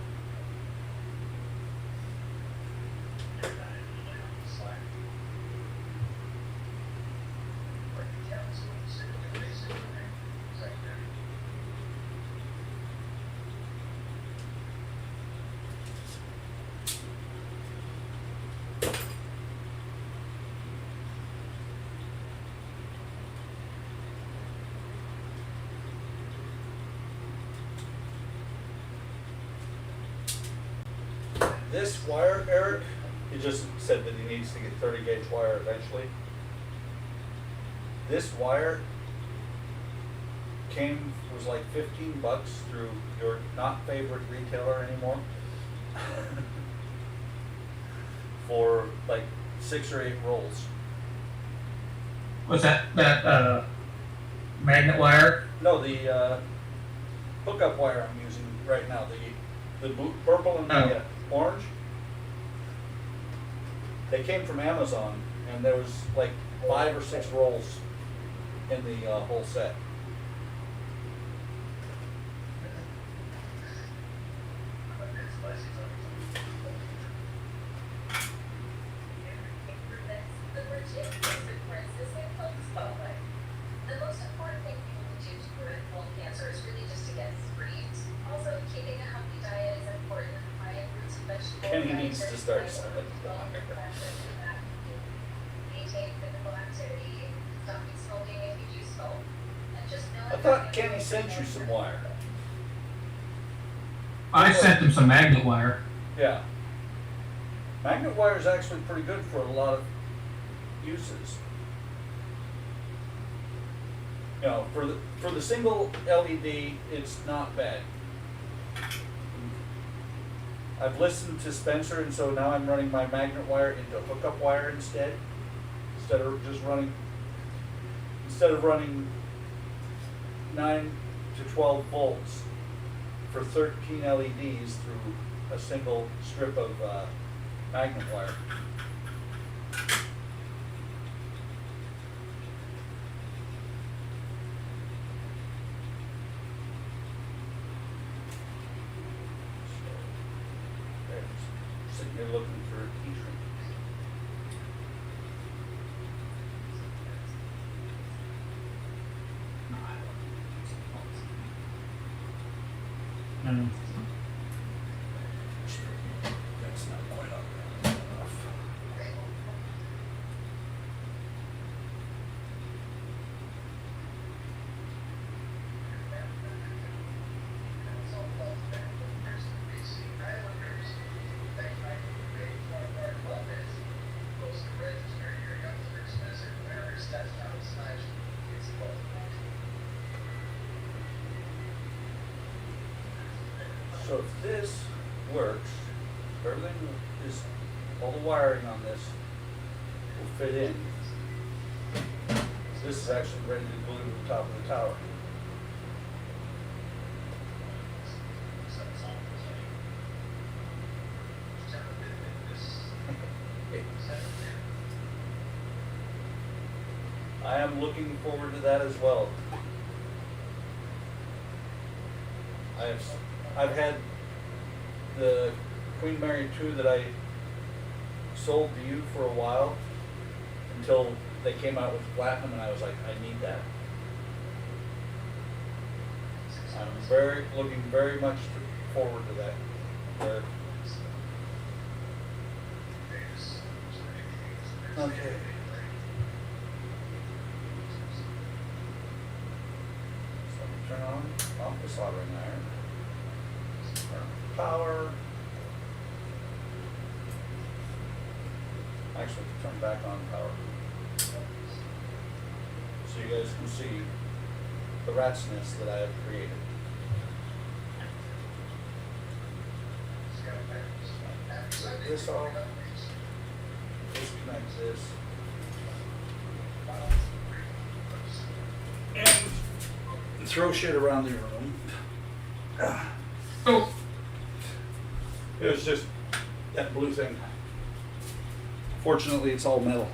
This wire, Eric, he just said that he needs to get 30 gauge wire eventually. This wire was like $15 through your not favorite retailer anymore for like 6 or 8 rolls. What's that magnet wire? No, the hookup wire I'm using right now, the purple and the orange. They came from Amazon, and there was like 5 or 6 rolls in the whole set. The most important thing people can do to prevent colon cancer is really just to get screened. Also, keeping a healthy diet is important. High in fruits and vegetables. Kenny needs to start selling. Maintain physical activity. Stopping smoking if you do smoke. And just know I thought Kenny sent you some wire. I sent them some magnet wire. Yeah. Magnet wire is actually pretty good for a lot of uses. You know, for the single LED, it's not bad. I've listened to Spencer, and so now I'm running my magnet wire into hookup wire instead of running 9 to 12 volts for 13 LEDs through a single strip of magnet wire. Sitting here looking for a key shrink. Mm. That's not quite enough. So if this works, everything is, all the wiring on this will fit in. This is actually ready to glue to the top of the tower. I am looking forward to that as well. I've had the Queen Mary 2 that I sold to you for a while until they came out with platinum, and I was like, I need that. I'm looking very much forward to that. Okay. So I'm gonna turn off the soldering iron. Turn on power. Actually, turn back on power. So you guys can see the rat's nest that I have created. Take this off. Disconnect this. And throw shit around the room. Oh, It was just that blue thing. Fortunately, it's all metal.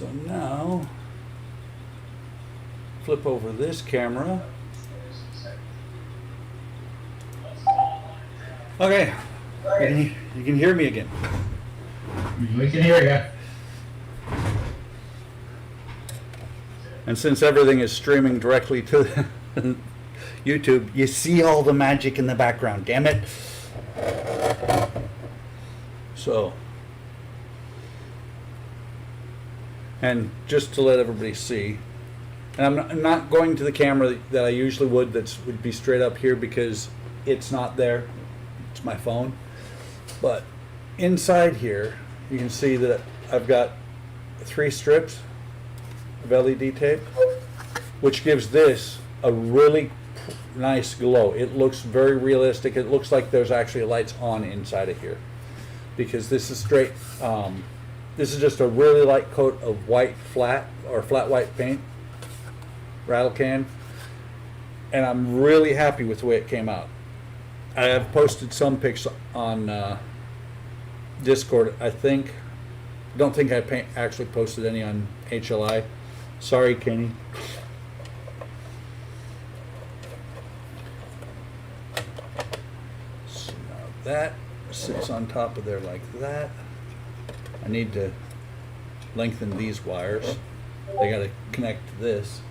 So now, flip over this camera. Okay, you can hear me again. We can hear you. And since everything is streaming directly to YouTube, you see all the magic in the background, damn it. So, and just to let everybody see, and I'm not going to the camera that I usually would, would be straight up here because it's not there. It's my phone. But inside here, you can see that I've got 3 strips of LED tape, which gives this a really nice glow. It looks very realistic. It looks like there's actually lights on inside of here, because this is straight. This is just a really light coat of white flat or flat white paint, rattle can, and I'm really happy with the way it came out. I have posted some pics on Discord. Don't think I actually posted any on HLI. Sorry, Kenny. So now that sits on top of there like that. I need to lengthen these wires. They got to connect to this,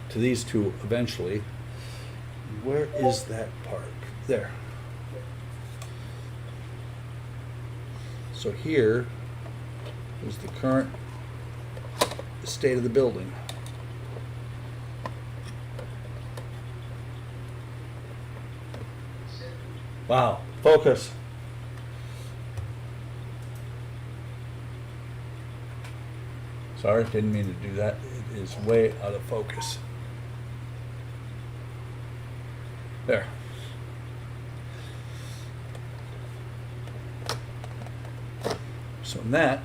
to these two eventually. Where is that part? There. So here is the current state of the building. Wow, focus. Sorry, didn't mean to do that. It is way out of focus. There. So that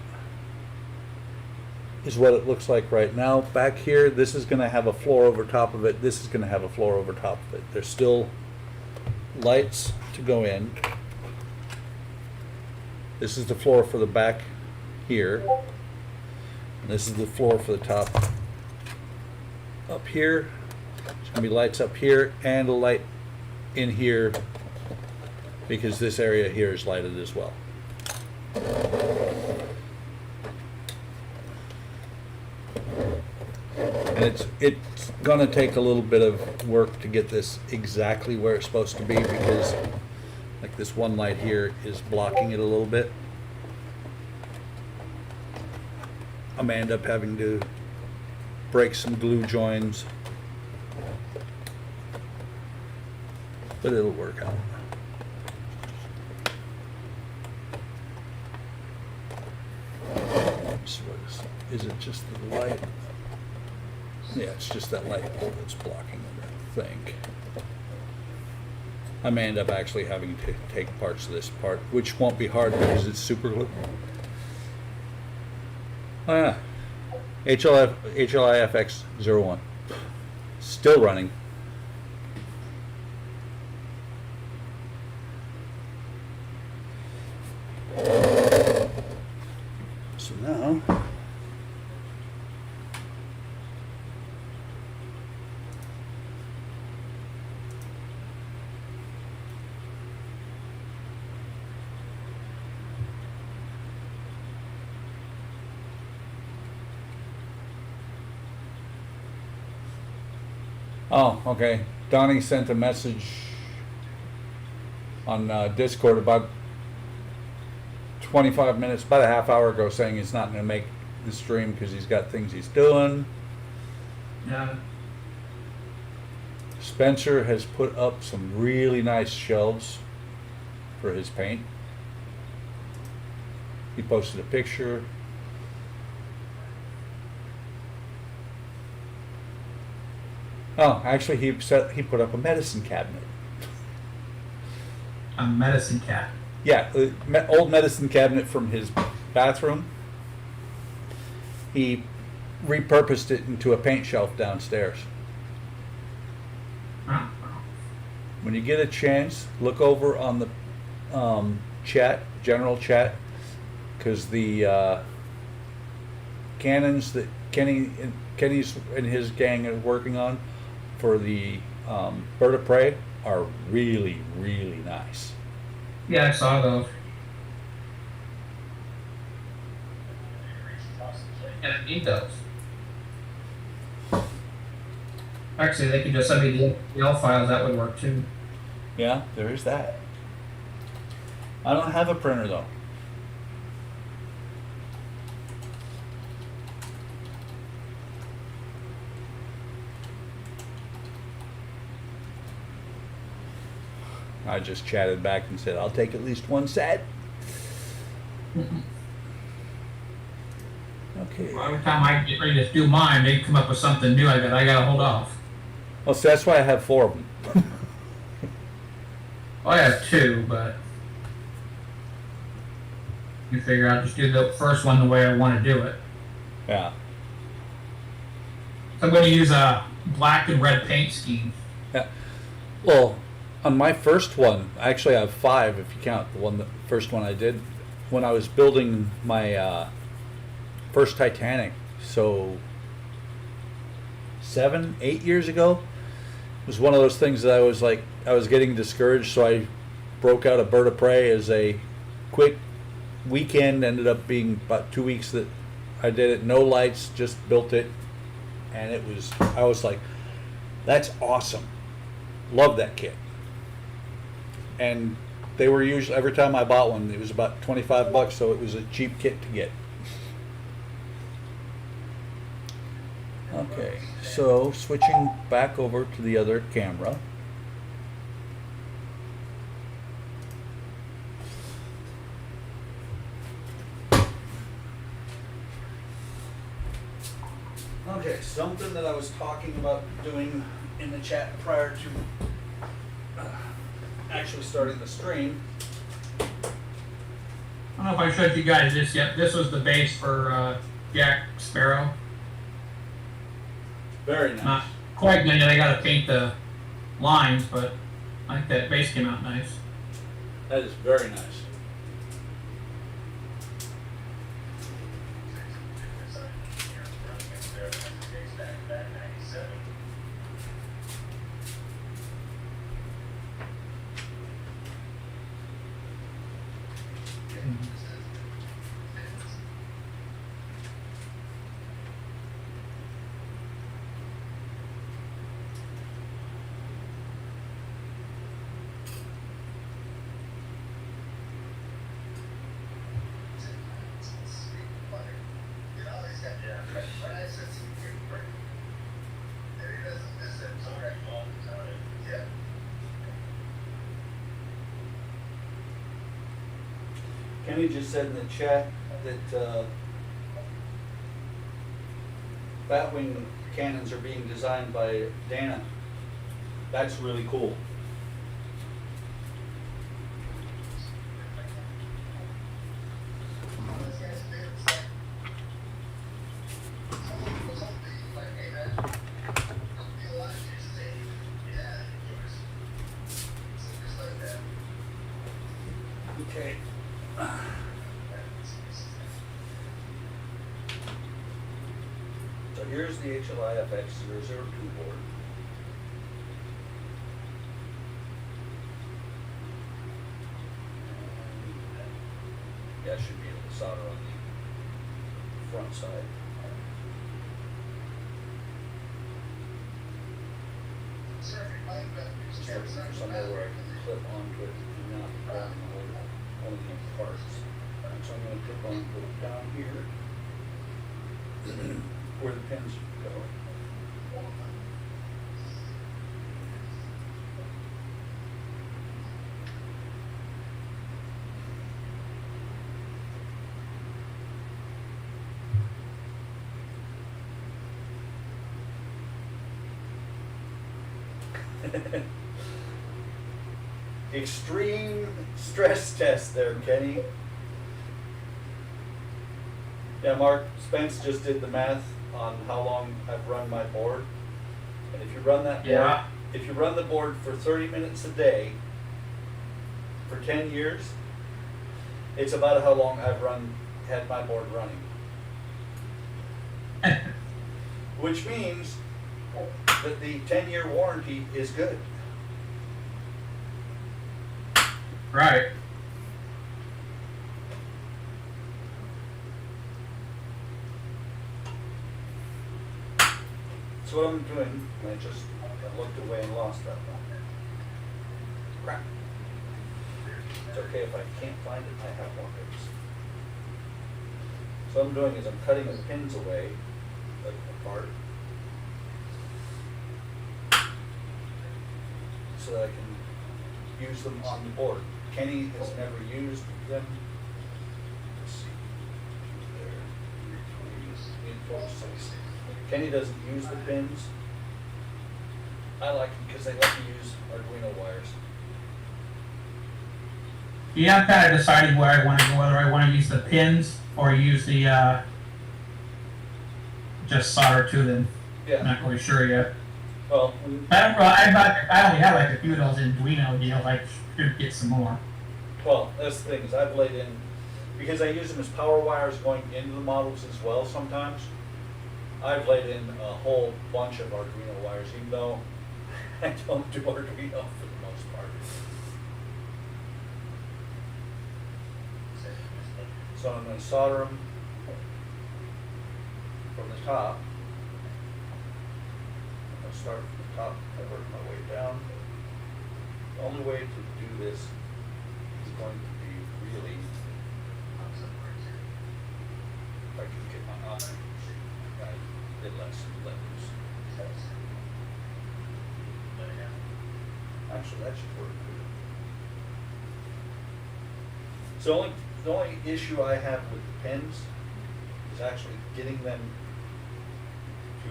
is what it looks like right now. Back here, this is going to have a floor over top of it. This is going to have a floor over top of it. There's still lights to go in. This is the floor for the back here. And this is the floor for the top up here. There's going to be lights up here and a light in here because this area here is lighted as well. And it's gonna take a little bit of work to get this exactly where it's supposed to be, because like this one light here is blocking it a little bit. I may end up having to break some glue joins, but it'll work out. So is it just the light? Yeah, it's just that light pole that's blocking it, I think. I may end up actually having to take parts of this apart, which won't be hard because it's super glue. Oh yeah, HLIFX01, still running. So now, oh, okay. Donnie sent a message on Discord about 25 minutes, about a half hour ago, saying he's not going to make the stream because he's got things he's doing. Yeah. Spencer has put up some really nice shelves for his paint. He posted a picture. Oh, actually, he put up a medicine cabinet. A medicine cat. Yeah, old medicine cabinet from his bathroom. He repurposed it into a paint shelf downstairs. Oh. When you get a chance, look over on the chat, general chat, because the cannons that Kenny's and his gang are working on for the bird of prey are really, really nice. Yeah, I saw those. Yeah, I need those. Actually, they could just send me the FTL files. That would work too. Yeah, there is that. I don't have a printer though. I just chatted back and said, I'll take at least one set. Okay. Well, every time I get ready to do mine, they come up with something new. I gotta hold off. Well, so that's why I have 4 of them. Well, I have 2, but you figure I'll just do the first one the way I want to do it. Yeah. So I'm going to use a black and red paint scheme. Yeah. Well, on my first one, I actually have 5 if you count the first one I did when I was building my first Titanic. So 7, 8 years ago, it was one of those things that I was getting discouraged, so I broke out a bird of prey as a quick weekend. Ended up being about 2 weeks that I did it, no lights, just built it, and I was like, that's awesome. Love that kit. And they were usually, every time I bought one, it was about $25, so it was a cheap kit to get. Okay, so switching back over to the other camera. Okay, something that I was talking about doing in the chat prior to actually starting the stream. I don't know if I showed you guys this yet. This was the base for Jack Sparrow. Very nice. Not quite done yet. I got to paint the lines, but I think that base came out nice. That is very nice. Kenny just said in the chat that batwing cannons are being designed by Dana. That's really cool. Okay. So here's the HLIFX002 board. Yeah, I should be able to solder on the front side. Just looking for somewhere where I can clip onto it and not grab only in parts. So I'm going to clip on, put it down here where the pins go. Extreme stress test there, Kenny. Yeah, Mark, Spence just did the math on how long I've run my board. And if you run that board, Yeah. if you run the board for 30 minutes a day for 10 years, it's about how long I've had my board running. which means that the 10-year warranty is good. Right. So what I'm doing, I looked away and lost that one. Crap. It's okay if I can't find it, I have one of those. So what I'm doing is I'm cutting the pins away, like apart, so that I can use them on the board. Kenny has never used them. Let's see. There. Kenny doesn't use the pins. I like them because they let me use Arduino wires. Yeah, I'm kind of deciding where I want to go, whether I want to use the pins or use the just solder to them. I'm Yeah. not really sure yet. Well, I only have like a few of those Arduino deals. I should get some more. well, that's the thing is I've laid in, because I use them as power wires going into the models as well sometimes. I've laid in a whole bunch of Arduino wires, even though I don't do Arduino for the most part. So I'm going to solder them from the top. I'm going to start from the top and work my way down. The only way to do this is going to be really, if I can get my eye, I did let loose. Actually, that should work good. So the only issue I have with the pins is actually getting them to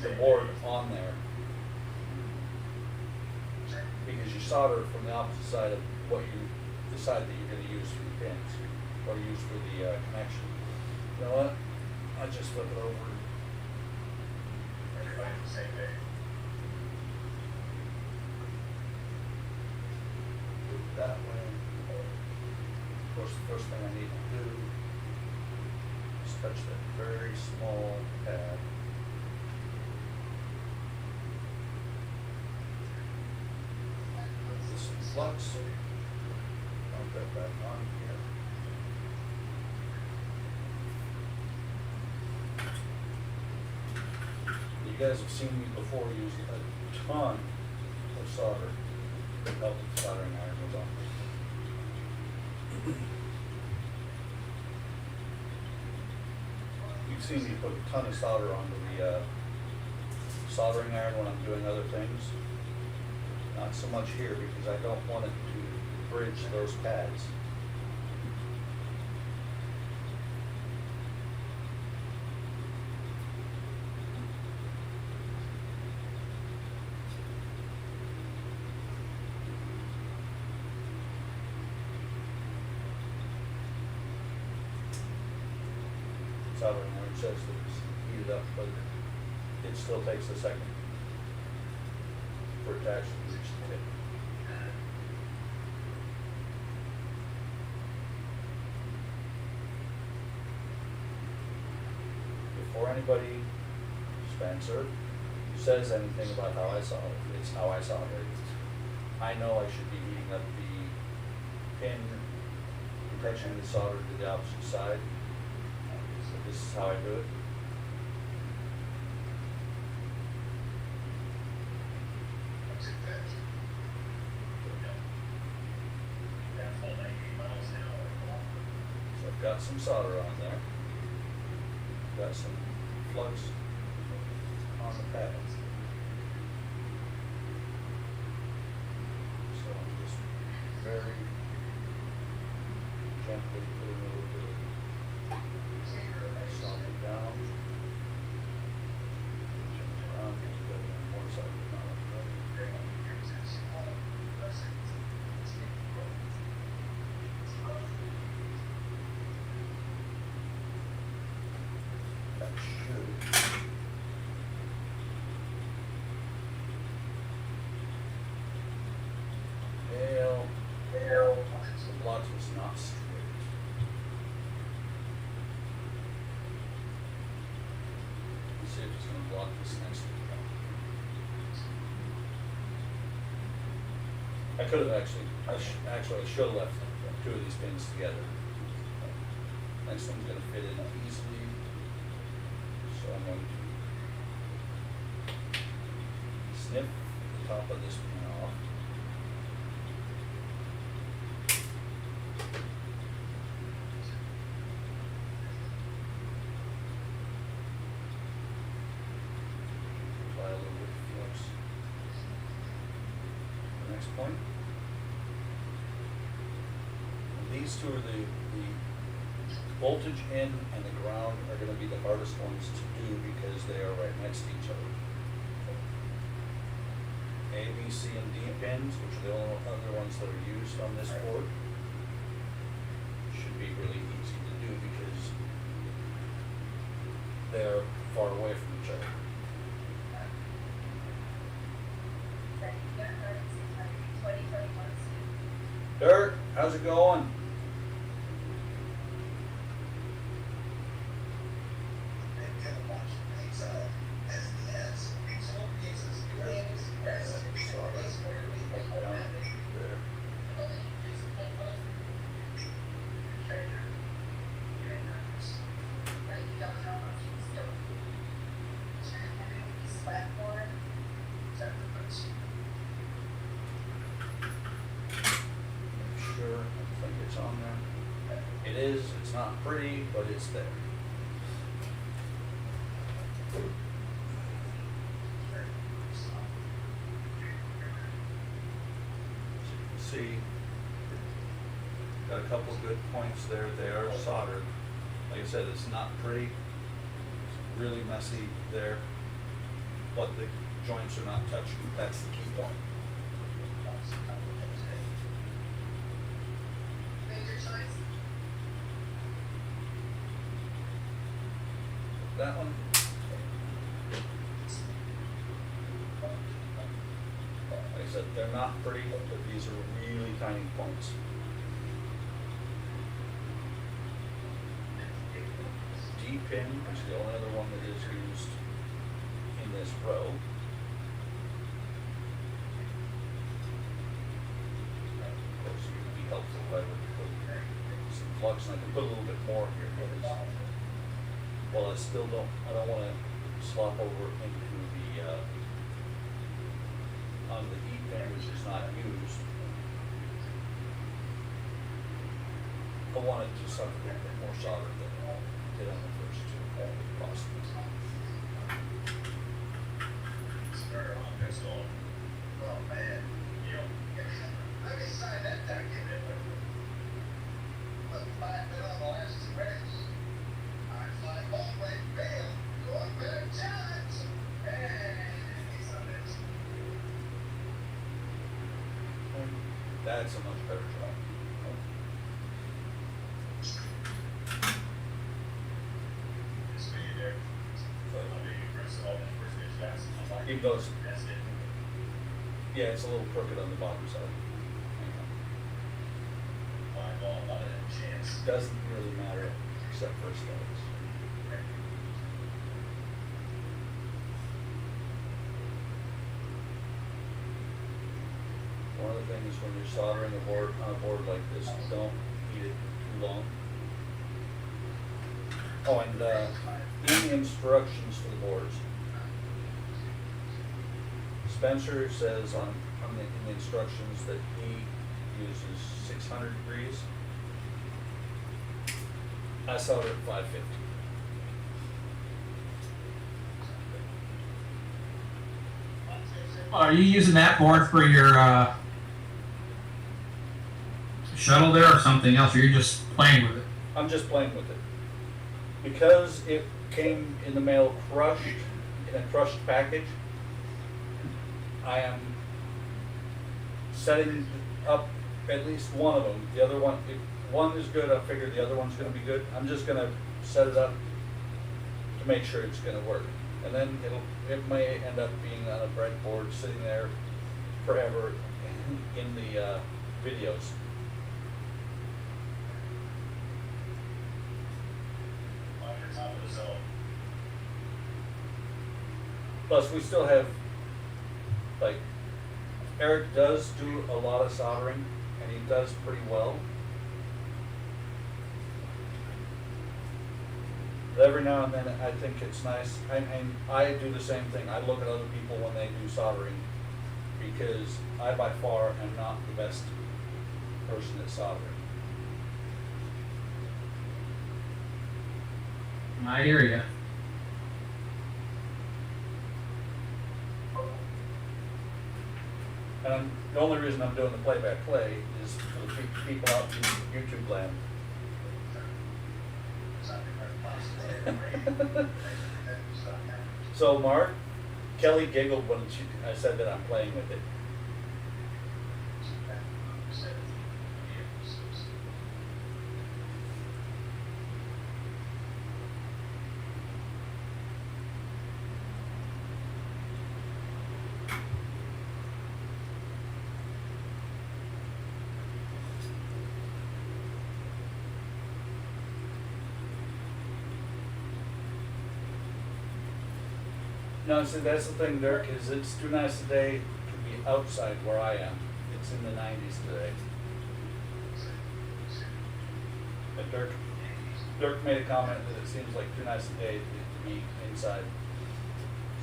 the board on there, because you solder from the opposite side of what you decide that you're going to use for the pins or use for the connection. You know what? I just flip it over. Everybody's the same day. Do it that way. Of course, the first thing I need to do is touch that very small pad. Put this in flux. I'll get that on here. You guys have seen me before use a ton of solder. The pellet soldering iron was on. You've seen me put a ton of solder onto the soldering iron when I'm doing other things. Not so much here because I don't want it to bridge those pads. Soldering iron says that it's heated up, but it still takes a second for it to actually reach the tip. Before anybody, Spencer, says anything about how I solder, it's how I solder it. I know I should be heating up the pin protection of the solder to the opposite side. So this is how I do it. What's it that? Yeah, full 90 miles an hour. So I've got some solder on there. Got some flux on the pad. So I'm just very gently putting a little bit of solder down. Jump around, get it on one side of the mouth. That should. The blood was not straight. See if he's gonna block this next one. I could have actually, I should have left two of these pins together. Next one's gonna fit in easily, so I'm going to snip the top of this pin off. Apply a little bit of flux. The next point. And these two are the voltage in and the ground are going to be the hardest ones to do because they are right next to each other. A, B, C, and D pins, which are the only other ones that are used on this board, should be really easy to do because they're far away from each other. Dirk, how's it going? Sure, I think it's on there. It is, it's not pretty, but it's there. As you can see, got a couple of good points there. They are soldered. Like I said, it's not pretty. It's really messy there, but the joints are not touching. That's the key point. That one. Like I said, they're not pretty, but these are really tiny points. D pin, which is the only other one that is used in this row. Of course, it would be helpful if I would put some flux, and I can put a little bit more here. Well, I don't want to slop over into the, on the E pin, which is not used. I want it to suck a little bit more solder than I did on the first two, possibly. Oh, man. You know, let me sign that document. Look, I've been on the last two races. I fly all the way fail. Going better times. Hey, he's on this. That's a much better job. This video there. I'll be impressed with all that first pitch fast. Even though it's, That's it. yeah, it's a little crooked on the bottom side. Fly ball, not a chance. Doesn't really matter except for aesthetics. One of the things when you're soldering a board on a board like this, don't heat it too long. Oh, and in the instructions for the boards, Spencer says in the instructions that he uses 600 degrees. I solder at 550. Are you using that board for your shuttle there or something else, or you're just playing with it? I'm just playing with it. Because it came in the mail crushed, in a crushed package, I am setting up at least one of them. The other one, if one is good, I figure the other one's going to be good. I'm just going to set it up to make sure it's going to work. And then it may end up being on a breadboard sitting there forever in the videos. On your top of the zone. Plus, we still have, like, Eric does do a lot of soldering, and he does pretty well. But every now and then, I think it's nice, and I do the same thing. I look at other people when they do soldering, because I by far am not the best person at soldering. I hear you. And the only reason I'm doing the play-by-play is for the people out in YouTube land. So, Mark, Kelly giggled when I said that I'm playing with it. No, see, that's the thing, Dirk, is it's too nice a day to be outside where I am. It's in the 90s today. But Dirk made a comment that it seems like too nice a day to be inside.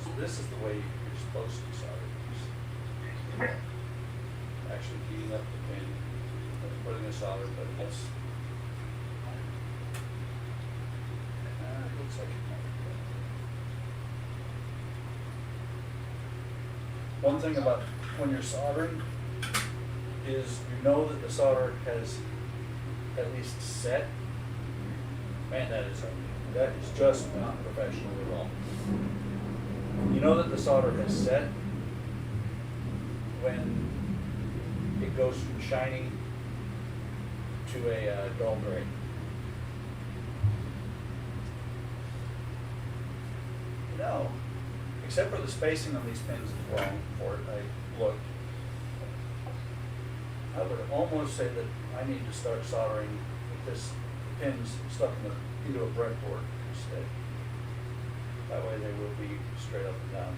So this is the way you're supposed to solder these. Actually heating up the pin, putting a solder, but that's, it looks like it might be better. One thing about when you're soldering is you know that the solder has at least set. Man, that is just not professional at all. You know that the solder has set when it goes from shiny to a dull gray. No. Except for the spacing on these pins is wrong for it. I looked. I would almost say that I need to start soldering with this pins stuck into a breadboard instead. That way they will be straight up and down.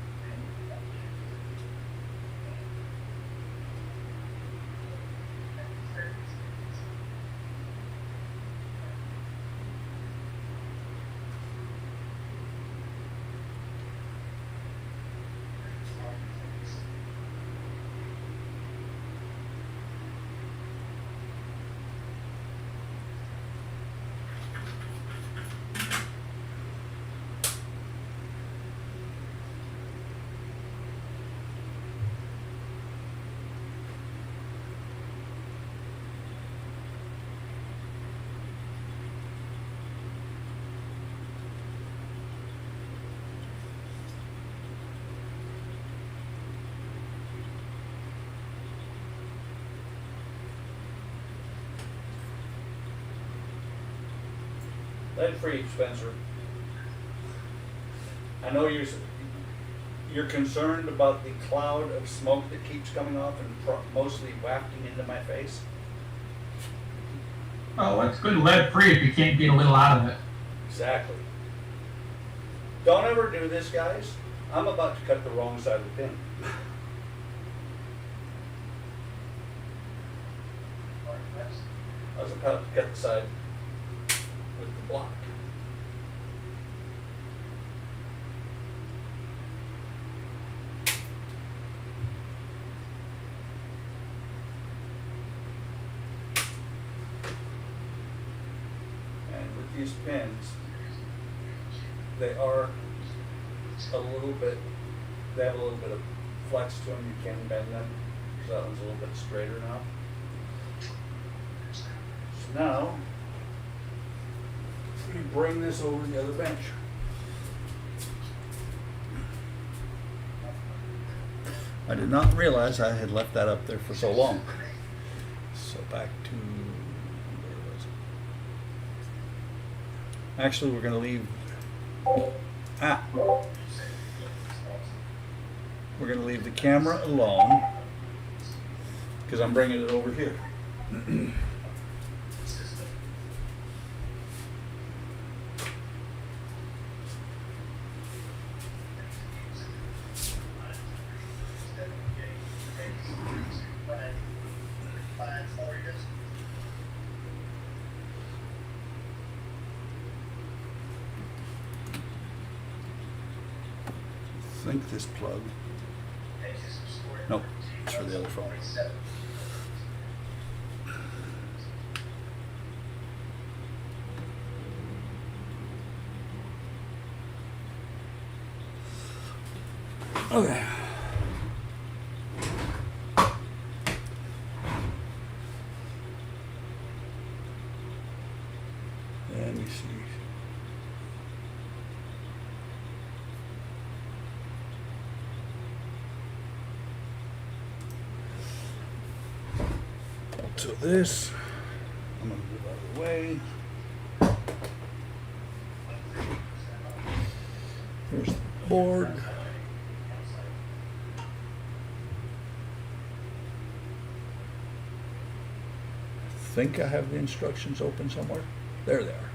Lead-free, Spencer. I know you're concerned about the cloud of smoke that keeps coming off and mostly wafting into my face. Oh, it's good lead-free if you can't get a little out of it. Exactly. Don't ever do this, guys. I'm about to cut the wrong side of the pin. I was about to cut the side with the block. And with these pins, they are a little bit, they have a little bit of flex to them. You can bend them. So that one's a little bit straighter now. So now, we bring this over to the other bench. I did not realize I had left that up there for so long. So back to, where was it? Actually, we're going to leave, we're going to leave the camera alone because I'm bringing it over here. think this plug. Nope, it's for the other phone. Okay. Let me see. So this, I'm gonna move out of the way. Here's the board. I think I have the instructions open somewhere. There they are.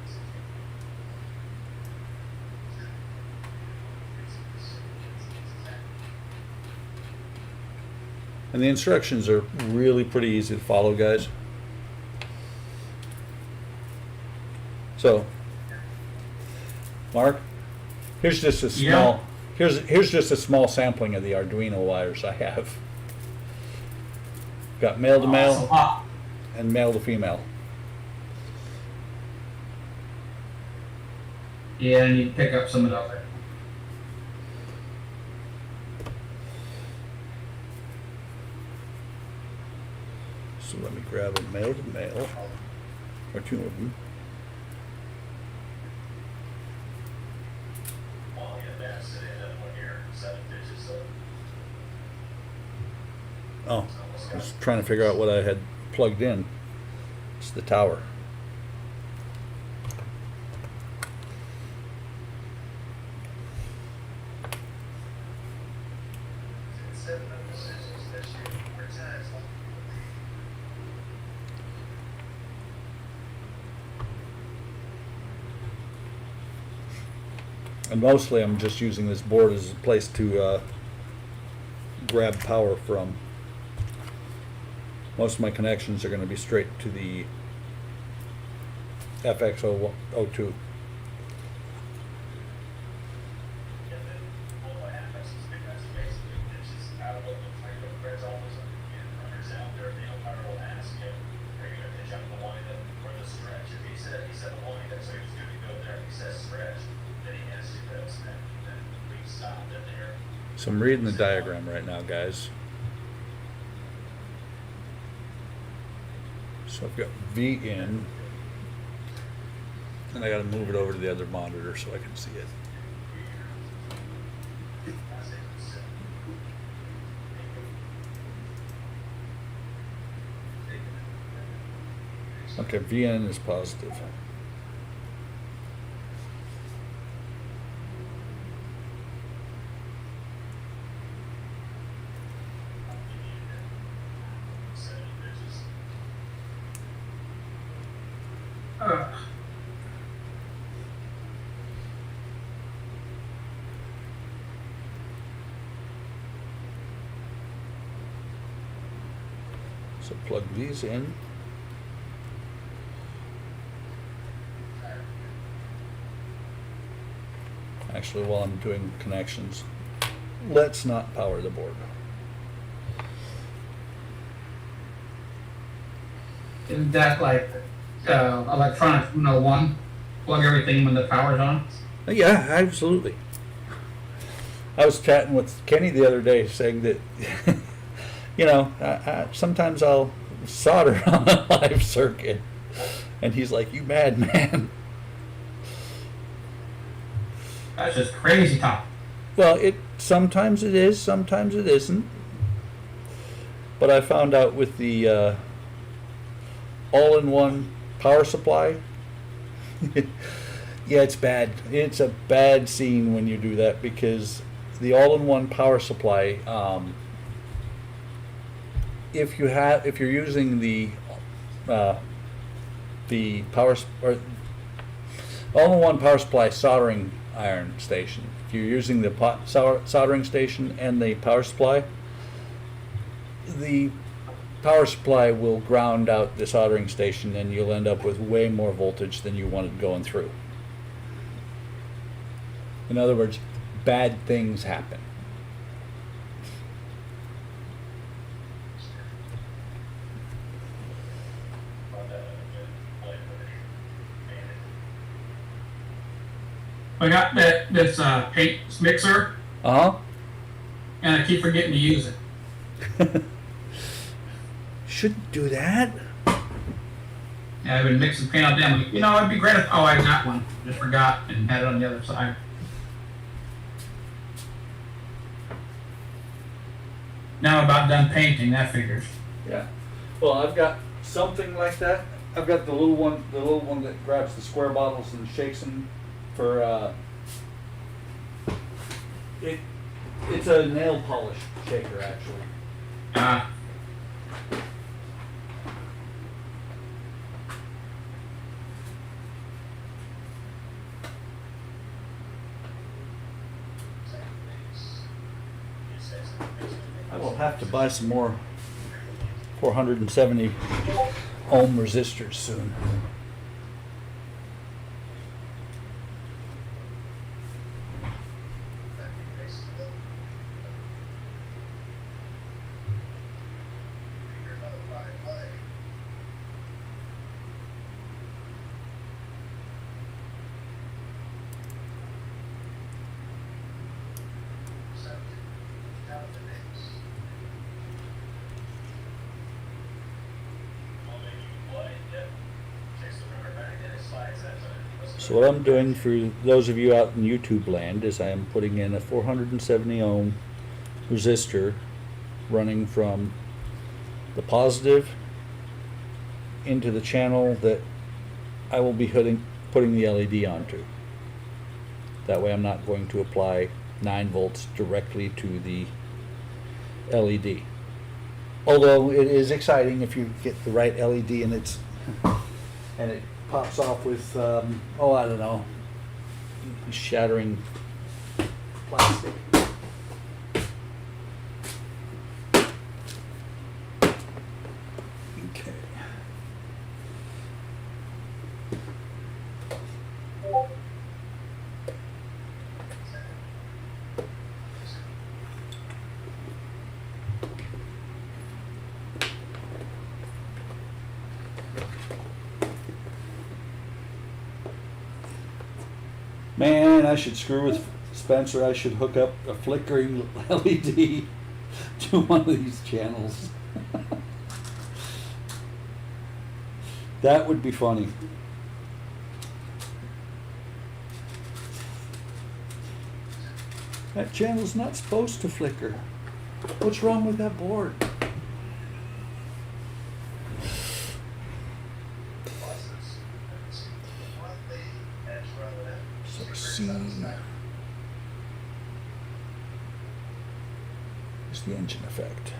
And the instructions are really pretty easy to follow, guys. So, Mark, here's just a small here's just a small sampling of the Arduino wires I have. Got male to male and male to female. Yeah, and you pick up some of the other. So let me grab a male to male, or two of them. Oh, I was trying to figure out what I had plugged in. It's the tower. And mostly I'm just using this board as a place to grab power from. Most of my connections are going to be straight to the FX02. So I'm reading the diagram right now, guys. So I've got V in, and I got to move it over to the other monitor so I can see it. Okay, VN is positive. So plug these in. Actually, while I'm doing connections, let's not power the board. Isn't that like electronics 101? Plug everything when the power's on? Yeah, absolutely. I was chatting with Kenny the other day saying that, you know, sometimes I'll solder on a live circuit. And he's like, you mad man. That's just crazy talk. Well, sometimes it is, sometimes it isn't. But I found out with the all-in-one power supply, yeah, it's bad. It's a bad scene when you do that because the all-in-one power supply, if you're using the power or all-in-one power supply soldering iron station, if you're using the soldering station and the power supply, the power supply will ground out the soldering station and you'll end up with way more voltage than you wanted going through. In other words, bad things happen. I got this paint mixer, Uh and I keep forgetting to use it. huh. Shouldn't do that. Yeah, I've been mixing paint all day. I'm like, it'd be great if, I got one. Just forgot and had it on the other side. Now I'm about done painting, that figures. Yeah. Well, I've got something like that. I've got the little one that grabs the square bottles and shakes them for. It's a nail polish shaker, actually. I will have to buy some more 470 ohm resistors soon. So what I'm doing for those of you out in YouTube land is I am putting in a 470 ohm resistor running from the positive into the channel that I will be putting the LED onto. That way I'm not going to apply 9 volts directly to the LED. Although it is exciting if you get the right LED and it pops off with, I don't know, shattering plastic. Okay. Man, I should screw with Spencer. I should hook up a flickering LED to one of these channels. That would be funny. That channel's not supposed to flicker. What's wrong with that board? Is the engine effect.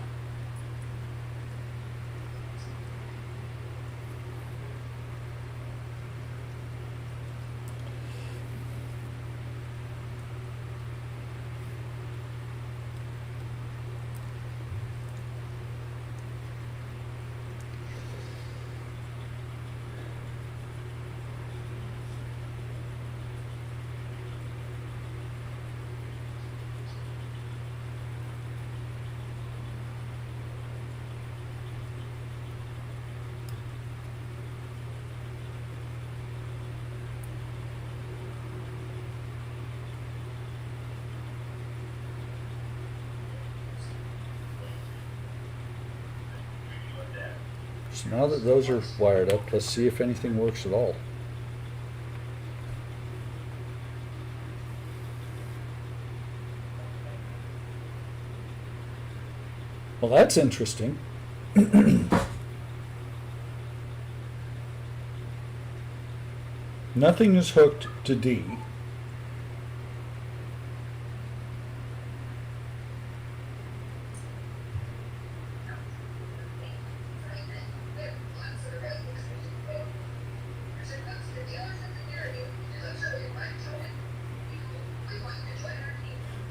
So now that those are wired up, let's see if anything works at all. Well, that's interesting. Nothing is hooked to D.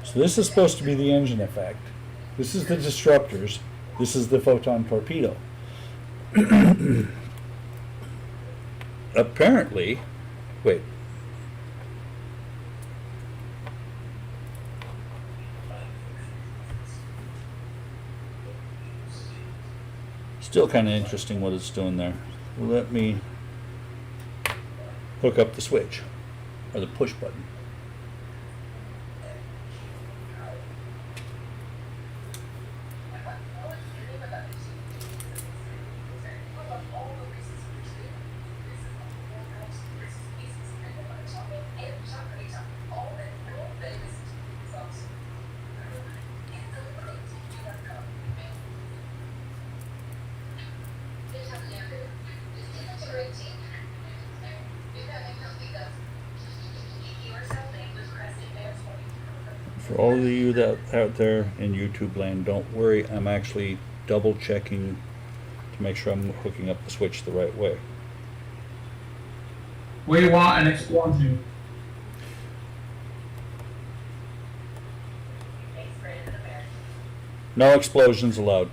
So this is supposed to be the engine effect. This is the disruptors. This is the photon torpedo. Apparently, wait. Still kind of interesting what it's doing there. Let me hook up the switch, or the push button. For all of you that out there in YouTube land, don't worry, I'm actually double checking to make sure I'm hooking up the switch the right way. We want an explosion. Thanks, Brandon American. No explosions allowed.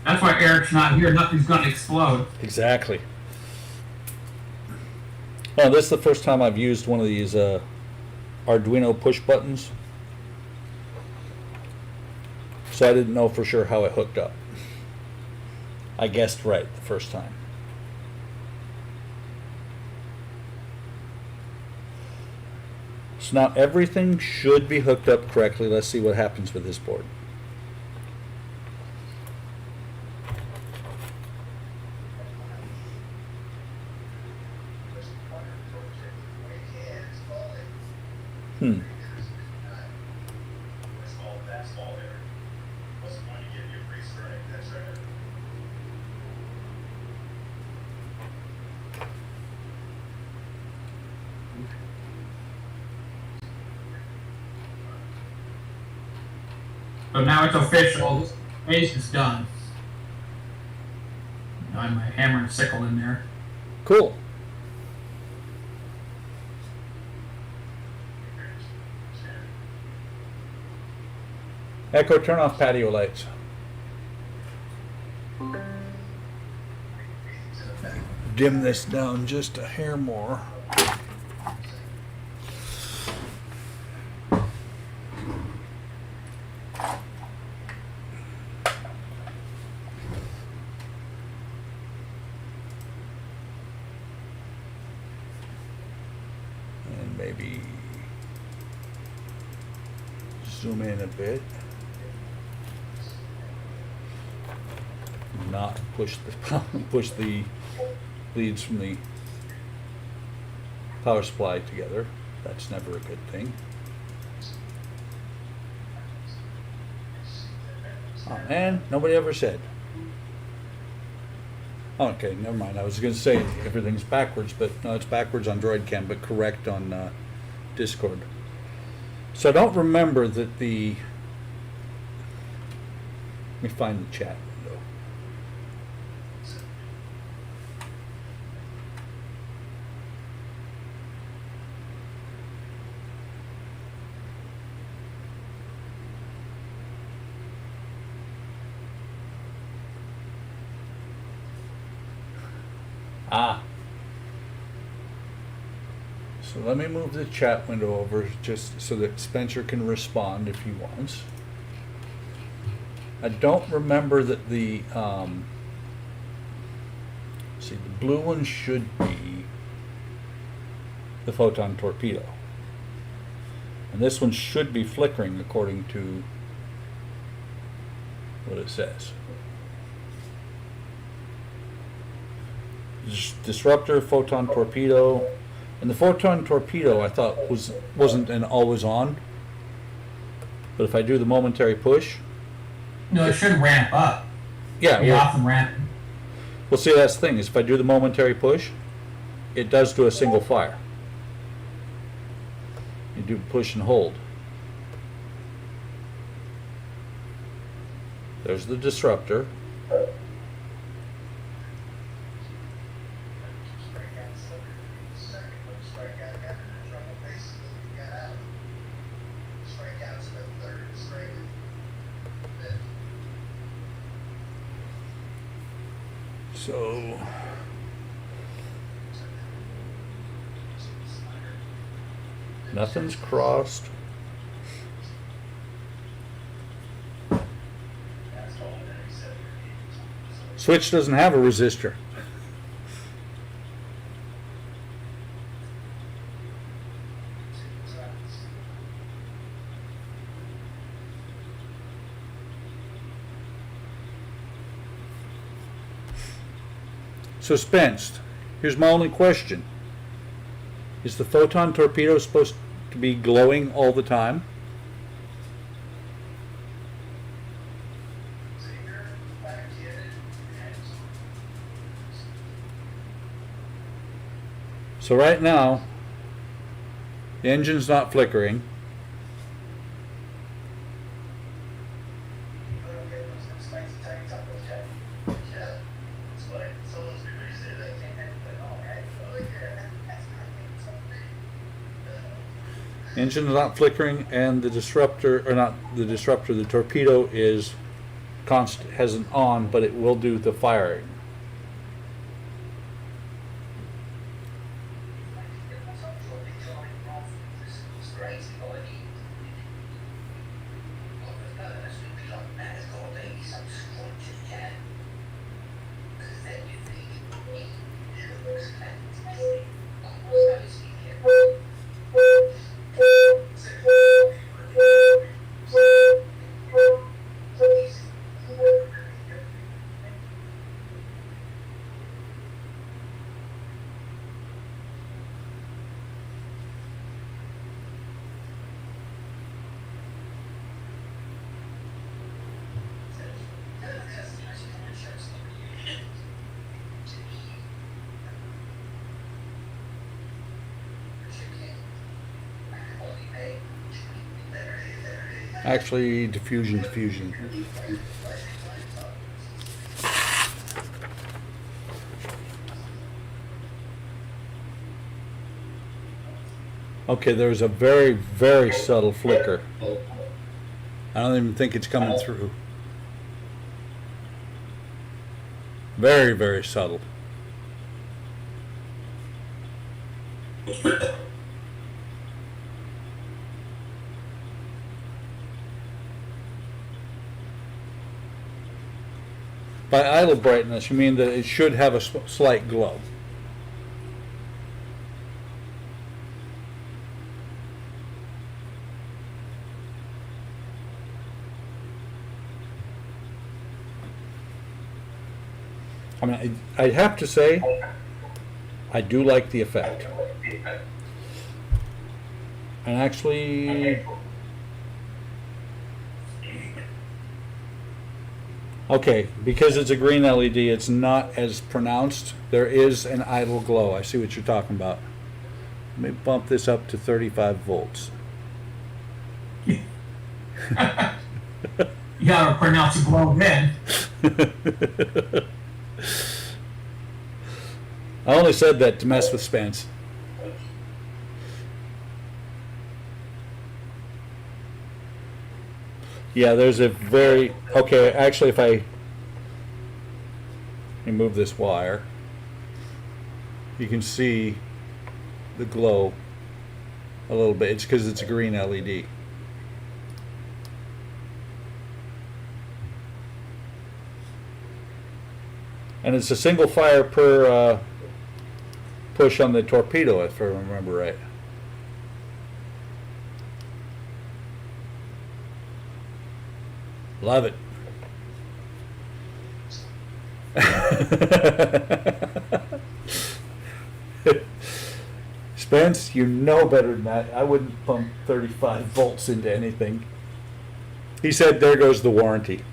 That's why Eric's not here. Nothing's gonna explode. Exactly. Oh, this is the first time I've used one of these Arduino push buttons. So I didn't know for sure how it hooked up. I guessed right the first time. So now everything should be hooked up correctly. Let's see what happens with this board. Hmm. So now it's official. This base is done. Now I have my hammer and sickle in there. Cool. Echo, turn off patio lights. Dim this down just a hair more. And maybe zoom in a bit. Not push the leads from the power supply together. That's never a good thing. Oh man, nobody ever said. Okay, never mind. I was going to say everything's backwards, but no, it's backwards on DroidCam, but correct on Discord. So I don't remember that the. Let me find the chat window. Ah. So let me move the chat window over just so that Spencer can respond if he wants. I don't remember that the see, the blue one should be the photon torpedo. And this one should be flickering according to what it says. Disruptor, photon torpedo, and the photon torpedo I thought wasn't an always on, but if I do the momentary push, No, it should ramp up. yeah, Be well, off and ramp. well, see, that's the thing is if I do the momentary push, it does do a single fire. You do push and hold. There's the disruptor. So nothing's crossed. Switch doesn't have a resistor. So Spence, here's my only question. Is the photon torpedo supposed to be glowing all the time? So right now, The engine's not flickering. Okay, those spicy tiny tacos, Jack. Yeah. It's funny. Someone's been really saying that. All right. Oh, yeah. That's not something. Engine's not flickering, and the disruptor, or not the disruptor, the torpedo is has an on, but it will do the firing. Actually, diffusion. Okay, there's a very, very subtle flicker. I don't even think it's coming through. Very, very subtle. By idle brightness, you mean that it should have a slight glow. I mean, I'd have to say, I do like the effect. And actually, okay, because it's a green LED, it's not as pronounced. There is an idle glow. I see what you're talking about. Let me bump this up to 35 volts. You gotta pronounce a glow then. I only said that to mess with Spence. Yeah, there's a very, okay, actually if I remove this wire, you can see the glow a little bit. It's because it's a green LED. And it's a single fire per push on the torpedo, if I remember right. Love it. Spence, you know better than that. I wouldn't pump 35 volts into anything. He said, there goes the warranty.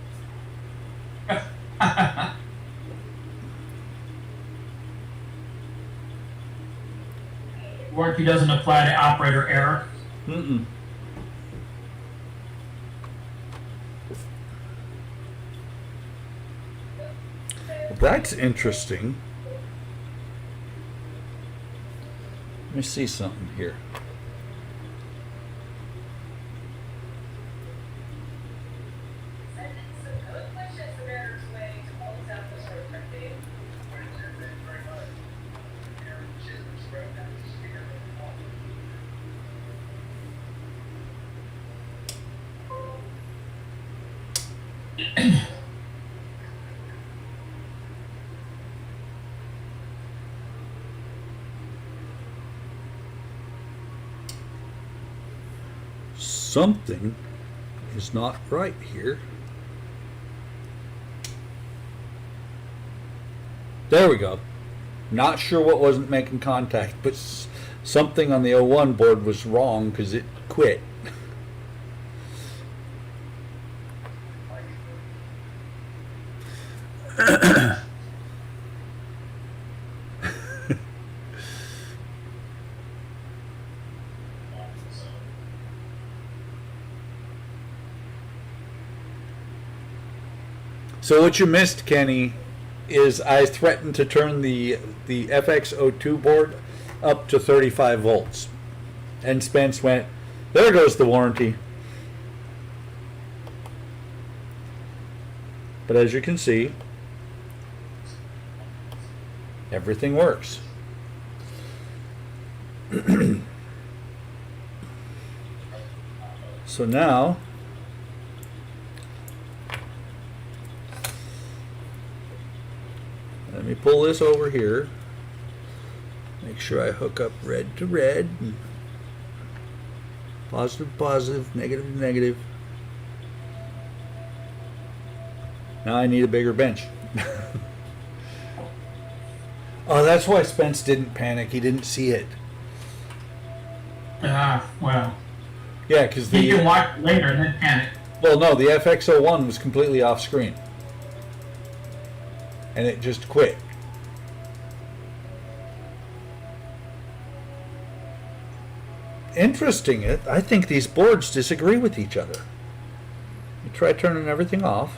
Warranty doesn't apply to operator error. Mm-mm. That's interesting. Let me see something here. Sending some good wishes America's way to close out this road trip. Something is not right here. There we go. Not sure what wasn't making contact, but something on the 01 board was wrong because it quit. So what you missed, Kenny, is I threatened to turn the FX02 board up to 35 volts. And Spence went, there goes the warranty. But as you can see, everything works. So now, let me pull this over here. Make sure I hook up red to red. Positive, positive, negative, negative. Now I need a bigger bench. Oh, that's why Spence didn't panic. He didn't see it. Well, Yeah, because you can the watch later and then panic. well, no, the FX01 was completely off screen, and it just quit. Interesting. I think these boards disagree with each other. You try turning everything off.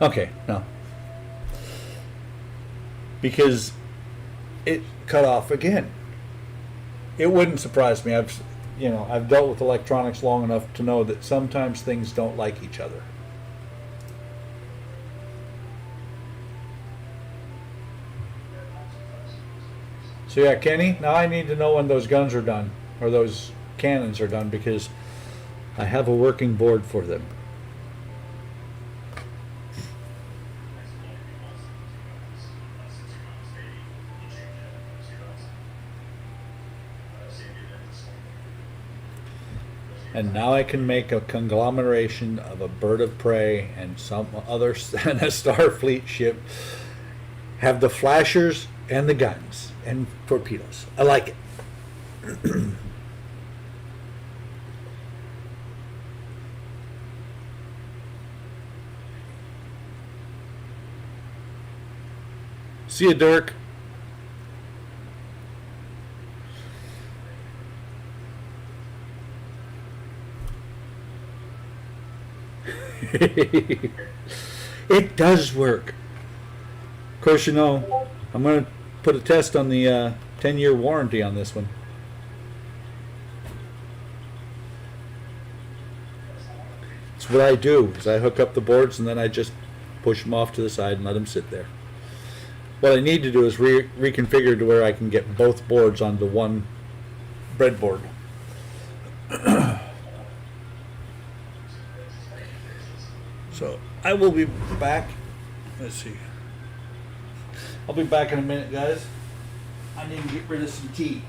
Okay, no. Because it cut off again. It wouldn't surprise me. I've dealt with electronics long enough to know that sometimes things don't like each other. So yeah, Kenny, now I need to know when those guns are done, or those cannons are done, because I have a working board for them. And now I can make a conglomeration of a bird of prey and some other and a Starfleet ship. Have the flashers and the guns and torpedoes. I like it. See you, Dirk. It does work. Of course, I'm going to put a test on the 10-year warranty on this one. It's what I do, is I hook up the boards and then I just push them off to the side and let them sit there. What I need to do is reconfigure to where I can get both boards onto one breadboard. So I will be back. Let's see. I'll be back in a minute, guys. I need to get rid of some tea.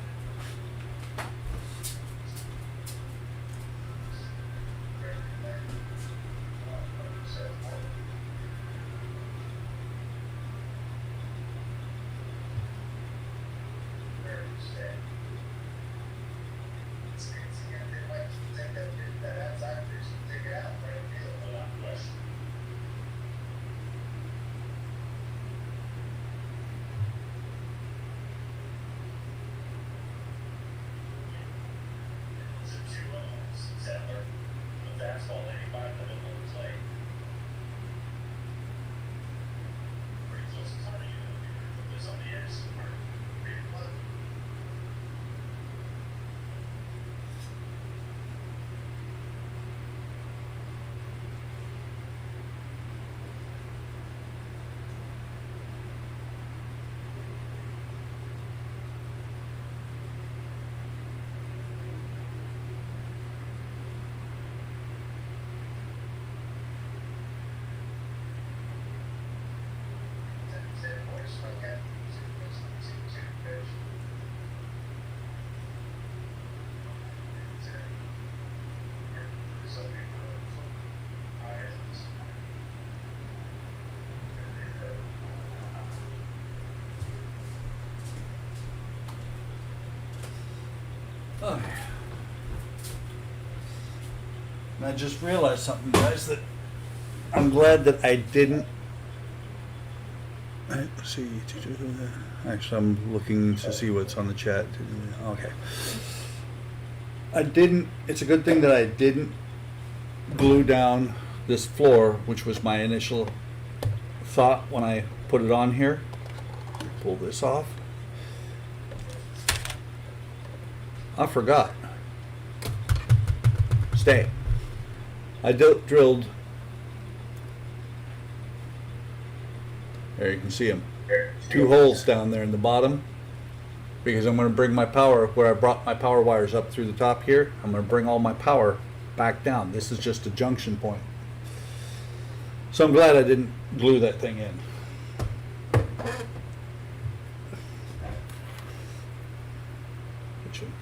Okay. And I just realized something, guys, that I'm glad that I didn't. Let's see. Actually, I'm looking to see what's on the chat. Okay. It's a good thing that I didn't glue down this floor, which was my initial thought when I put it on here. Pull this off. I forgot. Stay. I drilled. There you can see them. 2 holes down there in the bottom, because I'm going to bring my power, where I brought my power wires up through the top here, I'm going to bring all my power back down. This is just a junction point. So I'm glad I didn't glue that thing in.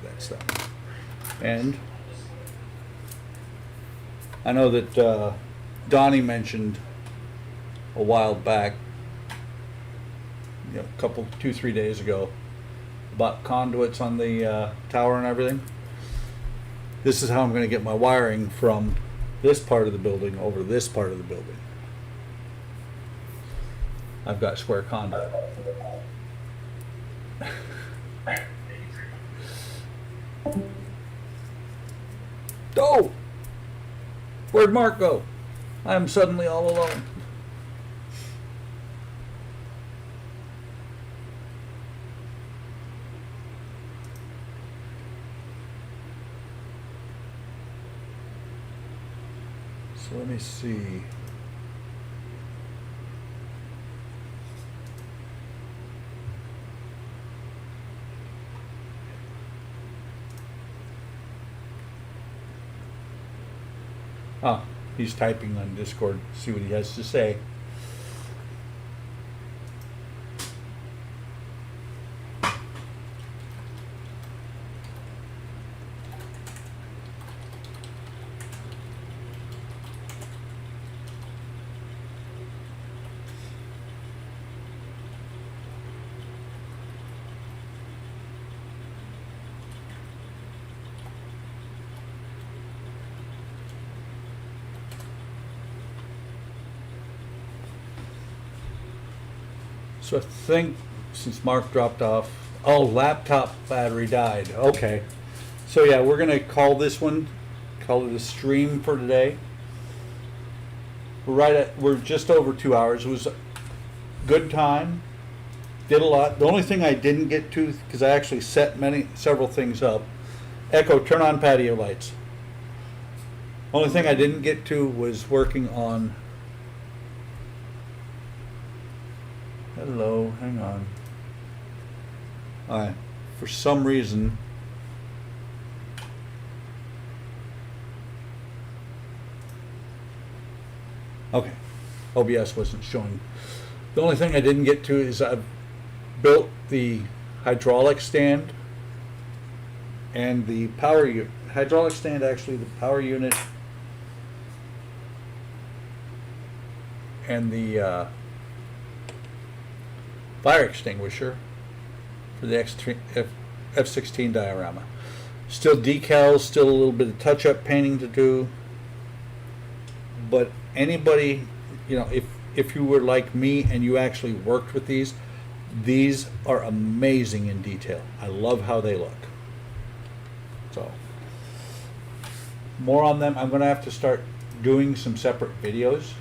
That's that. And I know that Donnie mentioned a while back, you know, a couple, 2-3 days ago, about conduits on the tower and everything. This is how I'm going to get my wiring from this part of the building over to this part of the building. I've got square conduit. Oh! Where'd Mark go? I'm suddenly all alone. So let me see. Ah, he's typing on Discord. See what he has to say. So I think since Mark dropped off, oh, laptop battery died. Okay. So yeah, we're gonna call this one, call it a stream for today. We're just over 2 hours. It was a good time. Did a lot. The only thing I didn't get to, because I actually set several things up. Echo, turn on patio lights. Only thing I didn't get to was working on. Hello, hang on. Alright, for some reason. Okay, OBS wasn't showing. The only thing I didn't get to is I've built the hydraulic stand and the hydraulic stand, actually the power unit and the fire extinguisher for the F16 diorama. Still decals, still a little bit of touch-up painting to do. But anybody, you know, if you were like me and you actually worked with these are amazing in detail. I love how they look. So, more on them. I'm going to have to start doing some separate videos.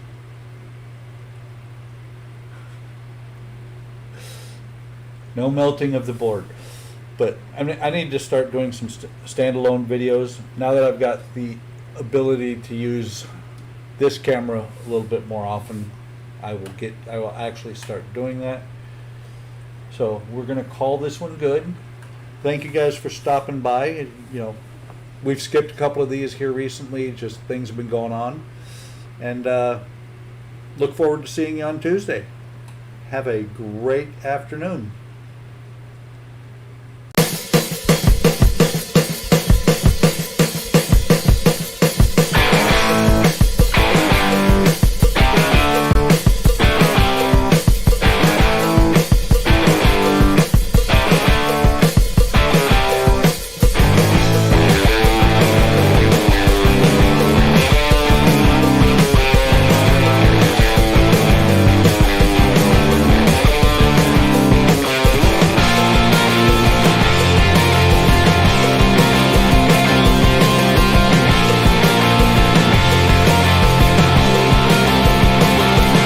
No melting of the board. But I need to start doing some standalone videos. Now that I've got the ability to use this camera a little bit more often, I will actually start doing that. So we're going to call this one good. Thank you guys for stopping by. You know, we've skipped a couple of these here recently, just things have been going on. And look forward to seeing you on Tuesday. Have a great afternoon.